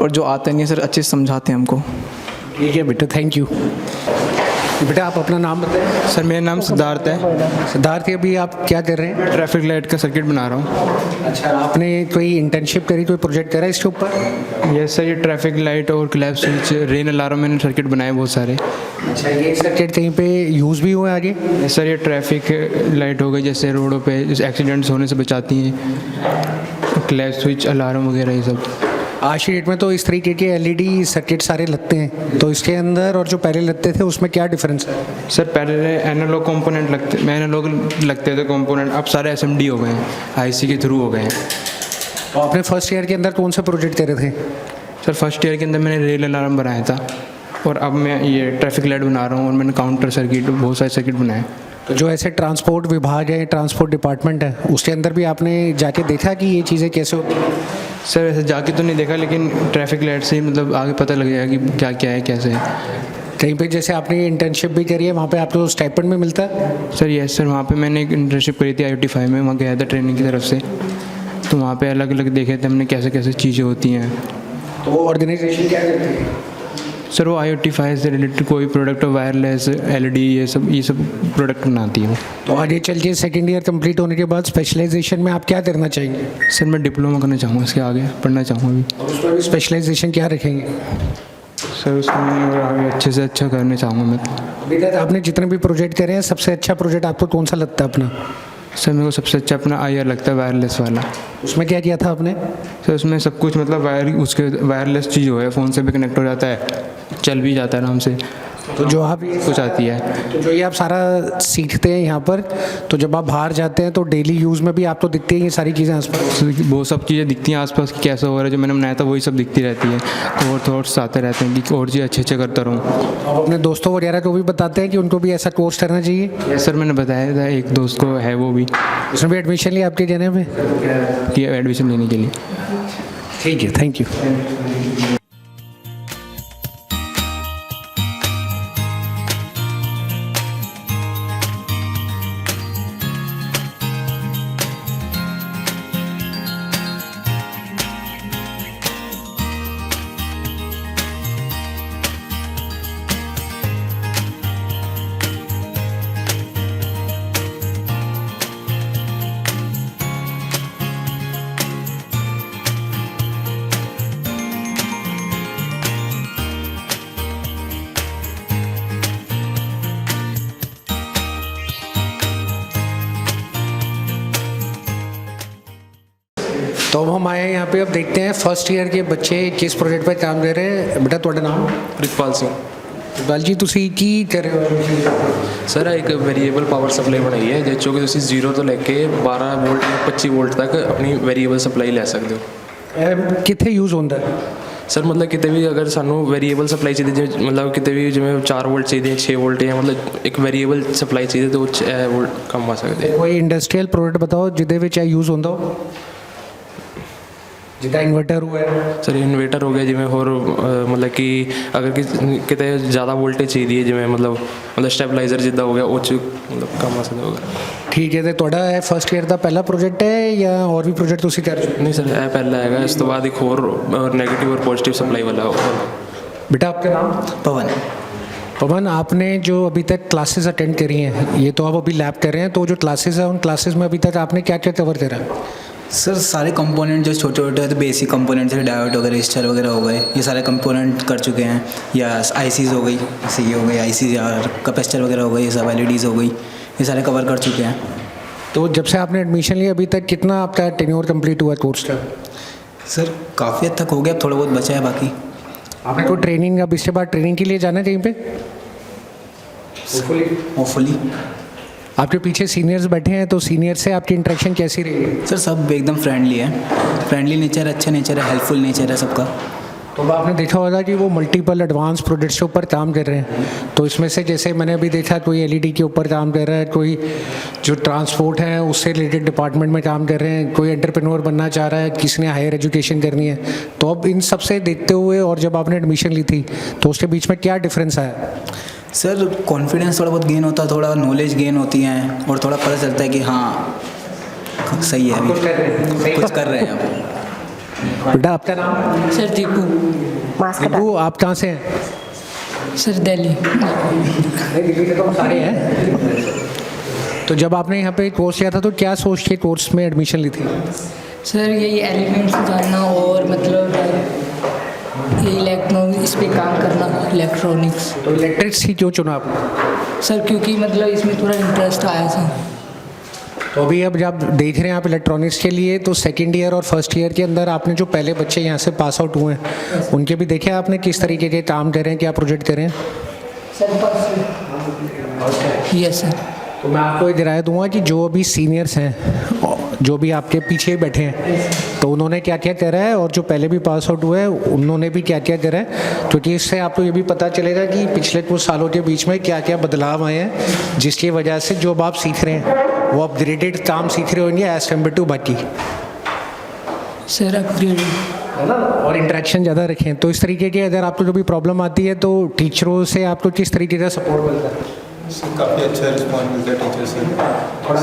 और जो आते नहीं है सर अच्छे से समझाते हैं हमको। ठीक है बेटा, थैंक यू। बेटा आप अपना नाम बताएं। सर मेरा नाम सिद्धार्थ है। सिद्धार्थ, अभी आप क्या कर रहे हैं? ट्रैफिक लाइट का सर्किट बना रहा हूँ। अच्छा, आपने कोई इंटर्नशिप करी, कोई प्रोजेक्ट करा इसके ऊपर? यस सर, ये ट्रैफिक लाइट और क्लैप स्विच रेन अलार्म मैंने सर्किट बनाए बहुत सारे। अच्छा, ये सर्किट कहीं पे यूज़ भी हुआ है आगे? यस सर, ये ट्रैफिक लाइट हो गई जैसे रोडों पे एक्सीडेंट्स होने से बचाती हैं, क्लैप स्विच अलार्म वगैरह ये सब। आज की डेट में तो इस तरीके के एलईडी सर्किट सारे लगते हैं, तो इसके अंदर और जो पहले लगते थे उसमें क्या डिफरेंस है? सर पहले एनालॉग कंपोनेंट लगते थे कंपोनेंट, अब सारे एसएमडी हो गए हैं, आईसी के थ्रू हो गए हैं। तो आपने फर्स्ट ईयर के अंदर कौन सा प्रोजेक्ट करे थे? सर फर्स्ट ईयर के अंदर मैंने रेल अलार्म बनाया था और अब मैं ये ट्रैफिक लाइट बना रहा हूँ और मैंने काउंटर सर्किट बहुत सारे सर्किट बनाए। तो जो ऐसे ट्रांसपोर्ट विभाग है, ट्रांसपोर्ट डिपार्टमेंट है, उसके अंदर भी आपने जाके देखा कि ये चीज़ें कैसे होती हैं? सर ऐसे जाके तो नहीं देखा, लेकिन ट्रैफिक लाइट से ही मतलब आगे पता लग जाएगा कि क्या क्या है कैसे है। कहीं पे जैसे आपने इंटर्नशिप भी करी है, वहाँ पे आपको स्टाइपेंड में मिलता है? सर यस सर, वहाँ पे मैंने एक इंटर्नशिप करी थी IoT 5 में, वहाँ गया था ट्रेनिंग की तरफ से, तो वहाँ पे अलग अलग देखे थे हमने कैसे कैसे चीज़ें होती हैं। तो ऑर्गेनाइजेशन क्या करती है? सर वो IoT 5 से रिलेटेड कोई प्रोडक्ट, वायरलेस LED ये सब प्रोडक्ट बनाती है। तो आगे चल के सेकेंड ईयर कंप्लीट होने के बाद स्पेशलाइजेशन में आप क्या करना चाहेंगे? सर मैं डिप्लोमा करना चाहूँगा, इसके आगे पढ़ना चाहूँगा अभी। और उसमें भी स्पेशलाइजेशन क्या रखेंगे? सर उसमें आगे अच्छे से अच्छा करना चाहूँगा मैं। अभी तक आपने जितने भी प्रोजेक्ट करे हैं, सबसे अच्छा प्रोजेक्ट आपको कौन सा लगता है अपना? सर मेरे को सबसे अच्छा अपना IR लगता है, वायरलेस वाला। उसमें क्या किया था आपने? सर उसमें सब कुछ मतलब उसके वायरलेस चीज़ हो है, फ़ोन से भी कनेक्ट हो जाता है, चल भी जाता है आराम से, तो जो आप ये कुछ आती है। तो जो ये आप सारा सीखते हैं यहाँ पर, तो जब आप बाहर जाते हैं तो डेली यूज़ में भी आपको दिखती है ये सारी चीज़ें आसपास? वो सब चीज़ें दिखती हैं आसपास कि कैसा हो रहा है, जो मैंने बनाया था वही सब दिखती रहती है, तो और थॉट्स आते रहते हैं कि और चीज़ अच्छे करता रहूँ। आप अपने दोस्तों वगैरह को भी बताते हैं कि उनको भी ऐसा कोर्स करना चाहिए? यस सर, मैंने बताया था, एक दोस्त को है वो भी उसने भी एडमिशन लिया आपके जाने में? कि एडमिशन लेने के लिए। ठीक है, थैंक यू। तो अब हम आए हैं यहाँ पे, अब देखते हैं फर्स्ट ईयर के बच्चे किस प्रोजेक्ट पे काम कर रहे हैं। बेटा ਤੁਹਾਡਾ ਨਾਮ? ਪ੍ਰਿਤਪਾਲ ਸਿੰਘ। ਇਕਬਾਲ ਜੀ, ਤੁਸੀਂ ਕੀ ਕਰ ਰਹੇ ਹੋ? ਸਰ ਇੱਕ ਵੇਰੀਏਬਲ ਪਾਵਰ ਸਪਲਾਈ ਬਣਾਈ ਹੈ ਜਿਸ 'ਚੋਂ ਕਿ ਤੁਸੀਂ 0 ਤੋਂ ਲੈ ਕੇ 12 ਵੋਲਟ ਜਾਂ 25 ਵੋਲਟ ਤੱਕ ਆਪਣੀ ਵੇਰੀਏਬਲ ਸਪਲਾਈ ਲੈ ਸਕਦੇ ਹੋ। ਇਹ ਕਿੱਥੇ ਯੂਜ਼ ਹੁੰਦਾ ਹੈ? ਸਰ ਮਤਲਬ ਕਿਤੇ ਵੀ ਅਗਰ ਸਾਨੂੰ ਵੇਰੀਏਬਲ ਸਪਲਾਈ ਚਾਹੀਦੀ, ਜਿਵੇਂ ਮਤਲਬ ਕਿਤੇ ਵੀ ਜਿਵੇਂ 4 ਵੋਲਟ ਚਾਹੀਦੇ, 6 ਵੋਲਟ ਜਾਂ ਮਤਲਬ ਇੱਕ ਵੇਰੀਏਬਲ ਸਪਲਾਈ ਚਾਹੀਦੀ, ਤਾਂ ਉਹ 'ਚ ਇਹ ਵੋਲਟ ਕੰਮ ਆ ਸਕਦੇ। ਕੋਈ ਇੰਡਸਟਰੀਅਲ ਪ੍ਰੋਡਕਟ ਬਤਾਓ ਜਿਹਦੇ ਵਿੱਚ ਇਹ ਯੂਜ਼ ਹੁੰਦਾ ਹੋ, ਜਿੱਦਾਂ ਇਨਵਰਟਰ ਹੋਇਆ ਸਰ ਇਨਵੇਟਰ ਹੋ ਗਿਆ ਜਿਵੇਂ ਹੋਰ ਮਤਲਬ ਕਿ ਅਗਰ ਕਿਤੇ ਜ਼ਿਆਦਾ ਵੋਲਟੇਜ ਚਾਹੀਦੀ ਹੈ ਜਿਵੇਂ ਮਤਲਬ ਸਟੈਬਲਾਈਜ਼ਰ ਜਿੱਦਾਂ ਹੋ ਗਿਆ ਉਹ 'ਚ ਮਤਲਬ ਕੰਮ ਆ ਸਕਦਾ ਹੋਗਾ। ਠੀਕ ਹੈ। ਤੇ ਤੁਹਾਡਾ ਇਹ ਫਸਟ ਈਅਰ ਦਾ ਪਹਿਲਾ ਪ੍ਰੋਜੈਕਟ ਹੈ ਜਾਂ ਹੋਰ ਵੀ ਪ੍ਰੋਜੈਕਟ ਤੁਸੀਂ ਕਰ ਚੁੱਕੇ? ਨਹੀਂ ਸਰ ਇਹ ਪਹਿਲਾ ਹੈਗਾ, ਇਸ ਤੋਂ ਬਾਅਦ ਇੱਕ ਹੋਰ नेगेटिव और पॉजिटिव सप्लाई वाला बेटा आपका नाम? पवन। पवन, आपने जो अभी तक क्लासेस अटेंड करी हैं, ये तो आप अभी लैब कर रहे हैं, तो जो क्लासेस हैं उन क्लासेस में अभी तक आपने क्या क्या कवर करा? सर सारे कंपोनेंट जो छोटे छोटे होते बेसिक कंपोनेंट जैसे डायोड वगैरह रजिस्टर वगैरह हो गए, ये सारे कंपोनेंट कर चुके हैं। या आईसीज हो गई, जैसे ये हो गई आईसीज या कैपेसिटर वगैरह हो गई, ये सब एलईडीज़ हो गई, ये सारे कवर कर चुके हैं। तो जब से आपने एडमिशन लिया अभी तक कितना आपका टेन्योर कंप्लीट हुआ कोर्स का? सर काफ़ी हद तक हो गया, अब थोड़ा बहुत बचा है बाकी। आपने कोई ट्रेनिंग, अब इसके बाद ट्रेनिंग के लिए जाना है कहीं पे? होपफुली। आपके पीछे सीनियर्स बैठे हैं, तो सीनियर से आपकी इंटरेक्शन कैसी रही है? सर सब एकदम फ्रेंडली है, फ्रेंडली नेचर है, अच्छा नेचर है, हेल्पफुल नेचर है सबका। तो अब आपने देखा होगा कि वो मल्टीपल एडवांस प्रोजेक्ट्स के ऊपर काम कर रहे हैं, तो इसमें से जैसे मैंने अभी देखा कोई एलईडी के ऊपर काम कर रहा है, कोई जो ट्रांसपोर्ट है उससे रिलेटेड डिपार्टमेंट में काम कर रहे हैं, कोई एंटरप्रेन्योर बनना चाह रहा है, किसी ने हायर एजुकेशन करनी है। तो अब इन सब से देखते हुए और जब आपने एडमिशन ली थी तो उसके बीच में क्या डिफरेंस आया? सर कॉन्फिडेंस थोड़ा बहुत गेन होता है, थोड़ा नॉलेज गेन होती है और थोड़ा पता चलता है कि हाँ सही है, कुछ कर रहे हैं अब। बेटा आपका नाम? सर दीपू। मास्क हटा। दीपू, आप कहाँ से हैं? सर दिल्ली। दिल्ली के तो सारे हैं। तो जब आपने यहाँ पे कोर्स किया था तो क्या सोच के कोर्स में एडमिशन ली थी? सर यही एलिमेंट्स जानना और मतलब ये इलेक्ट्रॉनिक, इस पे काम करना, इलेक्ट्रॉनिक्स। तो इलेक्ट्रिक्स ही क्यों चुना आपने? सर क्योंकि मतलब इसमें थोड़ा इंटरेस्ट आया था। तो अभी अब जब देख रहे हैं आप इलेक्ट्रॉनिक्स के लिए, तो सेकंड ईयर और फर्स्ट ईयर के अंदर आपने जो पहले बच्चे यहाँ से पास आउट हुए हैं उनके भी देखे आपने किस तरीके के काम कर रहे हैं, क्या प्रोजेक्ट कर रहे हैं? Sir yes sir. तो मैं आपको एक राय दूंगा कि जो अभी सीनियर्स हैं, जो भी आपके पीछे बैठे हैं, तो उन्होंने क्या क्या करा है और जो पहले भी पास आउट हुए हैं उन्होंने भी क्या क्या करा है, क्योंकि इससे आपको ये भी पता चलेगा कि पिछले कुछ सालों के बीच में क्या क्या बदलाव आए हैं, जिसकी वजह से जो अब आप सीख रहे हैं वो अपग्रेडेड काम सीख रहे होंगे एज कम्पेयर टू बाकी, सर अपग्रेड है ना, और इंटरेक्शन ज़्यादा रखें। तो इस तरीके की अगर आपको जो भी प्रॉब्लम आती है तो टीचरों से आपको किस तरीके का सपोर्ट मिलता है? काफ़ी अच्छा रिस्पॉन्स मिलता है टीचर से। थोड़ा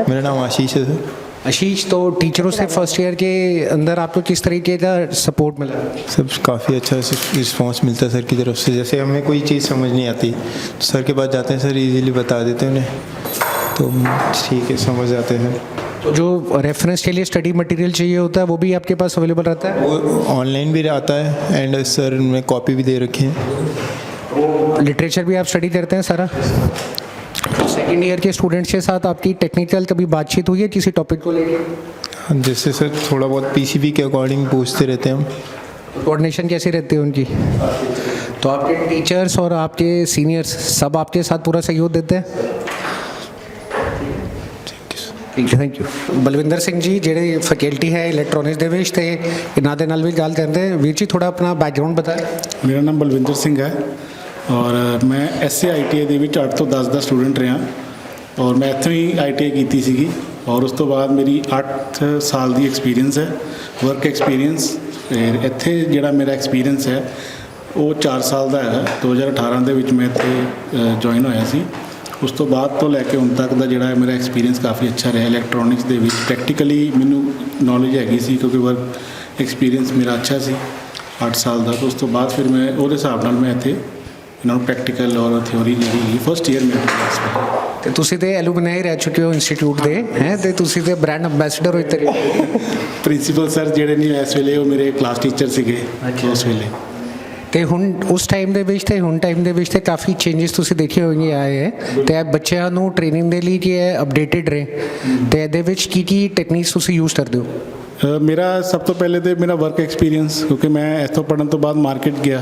मेरा नाम आशीष है। आशीष, तो टीचरों से फर्स्ट ईयर के अंदर आपको किस तरीके का सपोर्ट मिला? सब काफ़ी अच्छा रिस्पांस मिलता है सर की तरफ से। जैसे हमें कोई चीज़ समझ नहीं आती तो सर के पास जाते हैं, सर इजीली बता देते हैं उन्हें, तो ठीक है समझ जाते हैं। तो जो रेफरेंस के लिए स्टडी मटेरियल चाहिए होता है वो भी आपके पास अवेलेबल रहता है? वो ऑनलाइन भी आता है एंड सर उनमें कॉपी भी दे रखी है। लिटरेचर भी आप स्टडी करते हैं सारा? सेकेंड ईयर के स्टूडेंट्स के साथ आपकी टेक्निकल कभी बातचीत हुई है किसी टॉपिक को लेकर? जैसे सर थोड़ा बहुत पीसीबी के अकॉर्डिंग पूछते रहते हैं हम। कोऑर्डिनेशन कैसी रहती है उनकी? तो आपके टीचर्स और आपके सीनियर्स सब आपके साथ पूरा सहयोग देते हैं? ਠੀਕ ਹੈ, ਥੈਂਕ ਯੂ। ਬਲਵਿੰਦਰ ਸਿੰਘ ਜੀ ਜਿਹੜੇ ਫੈਕਲਟੀ ਹੈ ਇਲੈਕਟ੍ਰੋਨਿਕਸ ਦੇ ਵਿੱਚ, ਤੇ ਇਹਨਾਂ ਦੇ ਨਾਲ ਵੀ ਗੱਲ ਕਰਦੇ ਵੀਰ ਜੀ, ਥੋੜਾ ਆਪਣਾ ਬੈਕਗਰਾਉਂਡ ਬਤਾਏ। ਮੇਰਾ ਨਾਮ ਬਲਵਿੰਦਰ ਸਿੰਘ ਹੈ ਔਰ ਮੈਂ ਐਸਏ ਆਈਟੀਆਈ ਦੇ ਵਿੱਚ 8 ਤੋਂ 10 ਦਾ ਸਟੂਡੈਂਟ ਰਿਹਾ ਔਰ ਮੈਂ ਇੱਥੋਂ ਹੀ ਆਈਟੀਆਈ ਕੀਤੀ ਸੀਗੀ ਔਰ ਉਸ ਤੋਂ ਬਾਅਦ ਮੇਰੀ 8 ਸਾਲ ਦੀ ਐਕਸਪੀਰੀਅੰਸ ਹੈ, ਵਰਕ ਐਕਸਪੀਰੀਅੰਸ। ਇੱਥੇ ਜਿਹੜਾ ਮੇਰਾ ਐਕਸਪੀਰੀਅੰਸ ਹੈ ਉਹ 4 ਸਾਲ ਦਾ ਹੈ। 2018 ਦੇ ਵਿੱਚ ਮੈਂ ਇੱਥੇ ਜੁਆਇਨ ਹੋਇਆ ਸੀ। ਉਸ ਤੋਂ ਬਾਅਦ ਤੋਂ ਲੈ ਕੇ ਹੁਣ ਤੱਕ ਦਾ ਜਿਹੜਾ ਮੇਰਾ ਐਕਸਪੀਰੀਅੰਸ ਕਾਫੀ ਅੱਛਾ ਰਿਹਾ ਇਲੈਕਟ੍ਰੋਨਿਕਸ ਦੇ ਵਿੱਚ। ਪ੍ਰੈਕਟੀਕਲੀ ਮੈਨੂੰ ਨੌਲੇਜ ਹੈਗੀ ਸੀ ਕਿਉਂਕਿ ਵਰਕ ਐਕਸਪੀਰੀਅੰਸ ਮੇਰਾ ਅੱਛਾ ਸੀ 8 ਸਾਲ ਦਾ। ਤਾਂ ਉਸ ਤੋਂ ਬਾਅਦ ਫਿਰ ਮੈਂ ਉਹਦੇ ਹਿਸਾਬ ਨਾਲ ਮੈਂ ਇੱਥੇ ਇਹਨਾਂ ਨੂੰ ਪ੍ਰੈਕਟੀਕਲ ਔਰ ਥਿਓਰੀ ਜਿਹੜੀ ਫਸਟ ਈਅਰ ਮੇਰੇ। ਤੇ ਤੁਸੀਂ ਤੇ ਐਲੂਮਨਾਈ ਰਹਿ ਚੁੱਕੇ ਹੋ ਇੰਸਟੀਚਿਊਟ ਦੇ, ਹੈ ਤੇ ਤੁਸੀਂ ਤੇ ਬ੍ਰਾਂਡ ਅੰਬੈਸਡਰ ਹੋ ਇੱਕ ਤਰੀਕੇ। ਪ੍ਰਿੰਸੀਪਲ ਸਰ ਜਿਹੜੇ ਨਹੀਂ ਇਸ ਵੇਲੇ ਉਹ ਮੇਰੇ ਕਲਾਸ ਟੀਚਰ ਸੀਗੇ ਉਸ ਵੇਲੇ। ਤੇ ਹੁਣ ਉਸ ਟਾਈਮ ਦੇ ਵਿੱਚ ਤੇ ਹੁਣ ਟਾਈਮ ਦੇ ਵਿੱਚ ਤੇ ਕਾਫੀ ਚੇਂਜਸ ਤੁਸੀਂ ਦੇਖੇ ਹੋਣਗੇ ਆਏ ਹੈ, ਤੇ ਬੱਚਿਆਂ ਨੂੰ ਟ੍ਰੇਨਿੰਗ ਦੇ ਲਈ ਕਿ ਇਹ ਅਪਡੇਟਡ ਰਹੇ, ਤੇ ਇਹਦੇ ਵਿੱਚ ਕੀ ਟੈਕਨੀਕਸ ਤੁਸੀਂ ਯੂਜ਼ ਕਰਦੇ ਹੋ? ਮੇਰਾ ਸਭ ਤੋਂ ਪਹਿਲੇ ਤੇ ਮੇਰਾ ਵਰਕ ਐਕਸਪੀਰੀਅੰਸ, ਕਿਉਂਕਿ ਮੈਂ ਇੱਥੋਂ ਪੜ੍ਹਨ ਤੋਂ ਬਾਅਦ ਮਾਰਕੀਟ ਗਿਆ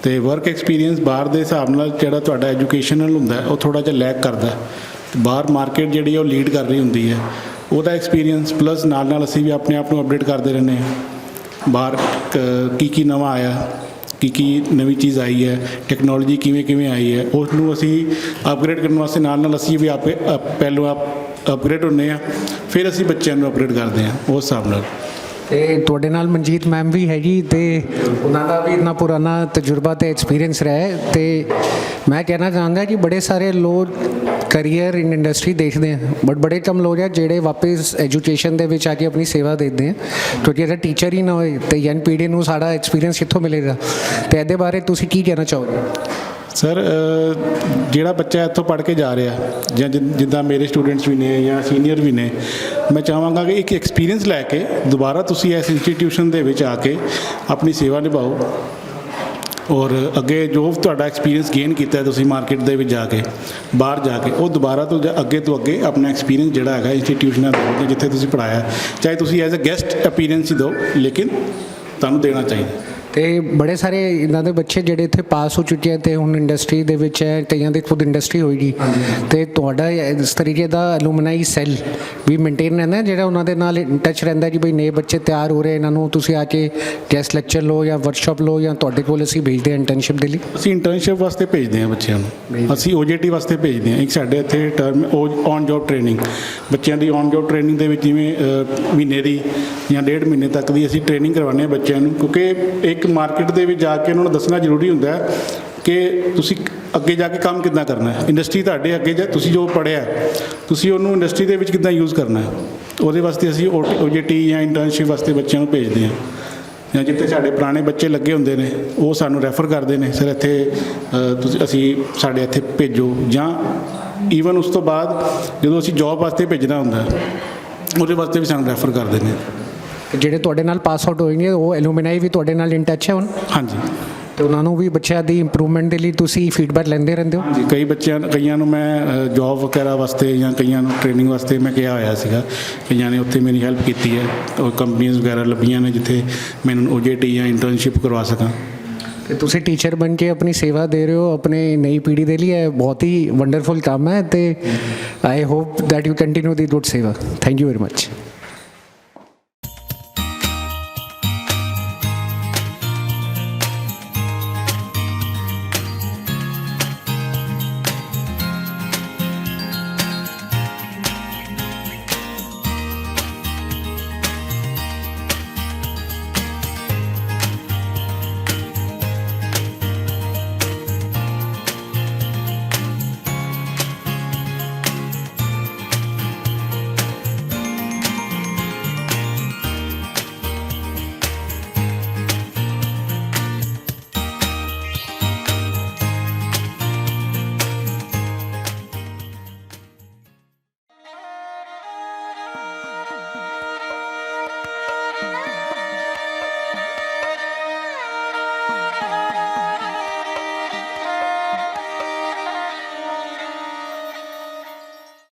ਤੇ ਵਰਕ ਐਕਸਪੀਰੀਅੰਸ ਬਾਹਰ ਦੇ ਹਿਸਾਬ ਨਾਲ ਜਿਹੜਾ ਤੁਹਾਡਾ ਐਜੂਕੇਸ਼ਨਲ ਹੁੰਦਾ ਉਹ ਥੋੜ੍ਹਾ ਜਿਹਾ ਲੈਕ ਕਰਦਾ। ਬਾਹਰ ਮਾਰਕੀਟ ਜਿਹੜੀ ਉਹ ਲੀਡ ਕਰ ਰਹੀ ਹੁੰਦੀ ਹੈ, ਉਹਦਾ ਐਕਸਪੀਰੀਅੰਸ ਪਲੱਸ ਨਾਲ ਅਸੀਂ ਵੀ ਆਪਣੇ ਆਪ ਨੂੰ ਅਪਡੇਟ ਕਰਦੇ ਰਹਿੰਦੇ ਹਾਂ। ਬਾਹਰ ਕੀ ਨਵਾਂ ਆਇਆ, ਕੀ ਨਵੀਂ ਚੀਜ਼ ਆਈ ਹੈ, ਟੈਕਨੋਲੋਜੀ ਕਿਵੇਂ ਆਈ ਹੈ, ਉਸ ਨੂੰ ਅਸੀਂ ਅਪਗ੍ਰੇਡ ਕਰਨ ਵਾਸਤੇ ਨਾਲ ਅਸੀਂ ਵੀ ਆਪੇ ਪਹਿਲੋਂ ਅਪਗ੍ਰੇਡ ਹੁੰਦੇ ਆ, ਫਿਰ ਅਸੀਂ ਬੱਚਿਆਂ ਨੂੰ ਅਪਗ੍ਰੇਡ ਕਰਦੇ ਹਾਂ ਉਸ ਹਿਸਾਬ ਨਾਲ। ਤੇ ਤੁਹਾਡੇ ਨਾਲ ਮਨਜੀਤ ਮੈਮ ਵੀ ਹੈਗੀ ਤੇ ਉਹਨਾਂ ਦਾ ਵੀ ਇੰਨਾ ਪੁਰਾਣਾ ਤਜਰਬਾ ਤੇ ਐਕਸਪੀਰੀਅੰਸ ਰਿਹਾ ਹੈ। ਤੇ ਮੈਂ ਕਹਿਣਾ ਚਾਹੁੰਦਾ ਕਿ ਬੜੇ ਸਾਰੇ ਲੋਕ ਕਰੀਅਰ ਇਨ ਇੰਡਸਟਰੀ ਦੇਖਦੇ ਆ, ਬਟ ਬੜੇ ਕਮ ਲੋਕ ਆ ਜਿਹੜੇ ਵਾਪਸ ਐਜੂਕੇਸ਼ਨ ਦੇ ਵਿੱਚ ਆ ਕੇ ਆਪਣੀ ਸੇਵਾ ਦਿੰਦੇ ਆ, ਕਿਉਂਕਿ ਅਗਰ ਟੀਚਰ ਹੀ ਨਾ ਹੋਏ ਤੇ ਯੰਗ ਪੀੜ੍ਹੀ ਨੂੰ ਸਾਡਾ ਐਕਸਪੀਰੀਅੰਸ ਕਿੱਥੋਂ ਮਿਲੇਗਾ? ਤੇ ਇਹਦੇ ਬਾਰੇ ਤੁਸੀਂ ਕੀ ਕਹਿਣਾ ਚਾਹੋਗੇ? ਸਰ, ਜਿਹੜਾ ਬੱਚਾ ਇੱਥੋਂ ਪੜ੍ਹ ਕੇ ਜਾ ਰਿਹਾ ਜਾਂ ਜਿੱਦਾਂ ਮੇਰੇ ਸਟੂਡੈਂਟਸ ਵੀ ਨੇ ਜਾਂ ਸੀਨੀਅਰ ਵੀ ਨੇ, ਮੈਂ ਚਾਹਾਂਗਾ ਕਿ ਇੱਕ ਐਕਸਪੀਰੀਅੰਸ ਲੈ ਕੇ ਦੁਬਾਰਾ ਤੁਸੀਂ ਇਸ ਇੰਸਟੀਟਿਊਸ਼ਨ ਦੇ ਵਿੱਚ ਆ ਕੇ ਆਪਣੀ ਸੇਵਾ ਨਿਭਾਓ, ਔਰ ਅੱਗੇ ਜੋ ਤੁਹਾਡਾ ਐਕਸਪੀਰੀਅੰਸ ਗੇਨ ਕੀਤਾ ਹੈ ਤੁਸੀਂ ਮਾਰਕੀਟ ਦੇ ਵਿੱਚ ਜਾ ਕੇ, ਬਾਹਰ ਜਾ ਕੇ, ਉਹ ਦੁਬਾਰਾ ਤੋਂ ਅੱਗੇ ਤੋਂ ਅੱਗੇ ਆਪਣਾ ਐਕਸਪੀਰੀਅੰਸ ਜਿਹੜਾ ਹੈਗਾ ਇੰਸਟੀਟਿਊਸ਼ਨਾਂ ਦੇ ਵਿੱਚ ਜਿੱਥੇ ਤੁਸੀਂ ਪੜ੍ਹਾਇਆ, ਚਾਹੇ ਤੁਸੀਂ ਐਜ਼ ਅ ਗੈਸਟ ਅਪੀਅਰੈਂਸ ਹੀ ਦਿਓ, ਲੇਕਿਨ ਤੁਹਾਨੂੰ ਦੇਣਾ ਚਾਹੀਦਾ। ਤੇ ਬੜੇ ਸਾਰੇ ਇਹਨਾਂ ਦੇ ਬੱਚੇ ਜਿਹੜੇ ਇੱਥੇ ਪਾਸ ਹੋ ਚੁੱਕੇ ਆ ਤੇ ਹੁਣ ਇੰਡਸਟਰੀ ਦੇ ਵਿੱਚ ਹੈ, ਕਈਆਂ ਦੀ ਖੁਦ ਇੰਡਸਟਰੀ ਹੋਏਗੀ, ਤੇ ਤੁਹਾਡਾ ਇਸ ਤਰੀਕੇ ਦਾ ਐਲੂਮਨਾਈ ਸੈੱਲ ਵੀ ਮੇਨਟੇਨ ਰਹਿੰਦਾ ਜਿਹੜਾ ਉਹਨਾਂ ਦੇ ਨਾਲ ਇਨ ਟੱਚ ਰਹਿੰਦਾ ਕਿ ਬਈ ਨਵੇਂ ਬੱਚੇ ਤਿਆਰ ਹੋ ਰਹੇ, ਇਹਨਾਂ ਨੂੰ ਤੁਸੀਂ ਆ ਕੇ ਗੈਸਟ ਲੈਕਚਰ ਲਓ ਜਾਂ ਵਰਕਸ਼ਾਪ ਲਓ, ਜਾਂ ਤੁਹਾਡੇ ਕੋਲ ਅਸੀਂ ਭੇਜਦੇ ਹਾਂ ਇੰਟਰਨਸ਼ਿਪ ਦੇ ਲਈ? ਅਸੀਂ ਇੰਟਰਨਸ਼ਿਪ ਵਾਸਤੇ ਭੇਜਦੇ ਹਾਂ ਬੱਚਿਆਂ ਨੂੰ, ਅਸੀਂ OJT ਵਾਸਤੇ ਭੇਜਦੇ ਹਾਂ। ਇੱਕ ਸਾਡੇ ਇੱਥੇ ਟਰਮ ਔਨ ਜੋਬ ਟ੍ਰੇਨਿੰਗ, ਬੱਚਿਆਂ ਦੀ ਔਨ ਜੋਬ ਟ੍ਰੇਨਿੰਗ ਦੇ ਵਿੱਚ ਜਿਵੇਂ ਮਹੀਨੇ ਦੀ ਜਾਂ 1.5 ਮਹੀਨੇ ਤੱਕ ਦੀ ਅਸੀਂ ਟ੍ਰੇਨਿੰਗ ਕਰਵਾਉਂਦੇ ਹਾਂ ਬੱਚਿਆਂ ਨੂੰ, ਕਿਉਂਕਿ ਇੱਕ ਮਾਰਕੀਟ ਦੇ ਵਿੱਚ ਜਾ ਕੇ ਉਹਨਾਂ ਨੂੰ ਦੱਸਣਾ ਜ਼ਰੂਰੀ ਹੁੰਦਾ ਹੈ ਕਿ ਤੁਸੀਂ ਅੱਗੇ ਜਾ ਕੇ ਕੰਮ ਕਿੱਦਾਂ ਕਰਨਾ ਹੈ। ਇੰਡਸਟਰੀ ਤੁਹਾਡੇ ਅੱਗੇ ਤੁਸੀਂ ਜੋ ਪੜ੍ਹਿਆ ਤੁਸੀਂ ਉਹਨੂੰ ਇੰਡਸਟਰੀ ਦੇ ਵਿੱਚ ਕਿੱਦਾਂ ਯੂਜ਼ ਕਰਨਾ ਹੈ, ਉਹਦੇ ਵਾਸਤੇ ਅਸੀਂ OJT ਜਾਂ ਇੰਟਰਨਸ਼ਿਪ ਵਾਸਤੇ ਬੱਚਿਆਂ ਨੂੰ ਭੇਜਦੇ ਹਾਂ। ਜਾਂ ਜਿੱਥੇ ਸਾਡੇ ਪੁਰਾਣੇ ਬੱਚੇ ਲੱਗੇ ਹੁੰਦੇ ਨੇ ਉਹ ਸਾਨੂੰ ਰੈਫਰ ਕਰਦੇ ਨੇ, ਸਰ ਇੱਥੇ ਅਸੀਂ ਸਾਡੇ ਇੱਥੇ ਭੇਜੋ, ਜਾਂ ਈਵਨ ਉਸ ਤੋਂ ਬਾਅਦ ਜਦੋਂ ਅਸੀਂ ਜੌਬ ਵਾਸਤੇ ਭੇਜਣਾ ਹੁੰਦਾ ਉਹਦੇ ਵਾਸਤੇ ਵੀ ਸਾਨੂੰ ਰੈਫਰ ਕਰਦੇ ਨੇ। ਜਿਹੜੇ ਤੁਹਾਡੇ ਨਾਲ ਪਾਸ ਆਊਟ ਹੋਏ ਨੇ ਉਹ ਐਲੂਮਨਾਈ ਵੀ ਤੁਹਾਡੇ ਨਾਲ ਇਨ ਟੱਚ ਹੈ ਹੁਣ? ਹਾਂਜੀ। ਤੇ ਉਹਨਾਂ ਨੂੰ ਵੀ ਬੱਚਿਆਂ ਦੀ ਇੰਪਰੂਵਮੈਂਟ ਦੇ ਲਈ ਤੁਸੀਂ ਫੀਡਬੈਕ ਲੈਂਦੇ ਰਹਿੰਦੇ ਹੋ? ਜੀ, ਕਈਆਂ ਨੂੰ ਮੈਂ ਜੌਬ ਵਗੈਰਾ ਵਾਸਤੇ ਜਾਂ ਕਈਆਂ ਨੂੰ ਟ੍ਰੇਨਿੰਗ ਵਾਸਤੇ ਮੈਂ ਕਿਹਾ ਹੋਇਆ ਸੀਗਾ, ਕਈਆਂ ਨੇ ਉੱਥੇ ਮੇਰੀ ਹੈਲਪ ਕੀਤੀ ਹੈ, ਉਹ ਕੰਪਨੀਆਂ ਵਗੈਰਾ ਲੱਭੀਆਂ ਨੇ ਜਿੱਥੇ ਮੈਂ ਇਹਨਾਂ ਨੂੰ OJT ਜਾਂ ਇੰਟਰਨਸ਼ਿਪ ਕਰਵਾ ਸਕਾਂ। ਤੇ ਤੁਸੀਂ ਟੀਚਰ ਬਣ ਕੇ ਆਪਣੀ ਸੇਵਾ ਦੇ ਰਹੇ ਹੋ ਆਪਣੀ ਨਈ ਪੀੜ੍ਹੀ ਦੇ ਲਈ, ਇਹ ਬਹੁਤ ਹੀ ਵੰਡਰਫੁਲ ਕੰਮ ਹੈ ਤੇ I hope that you continue the good ਸੇਵਾ। Thank you very much.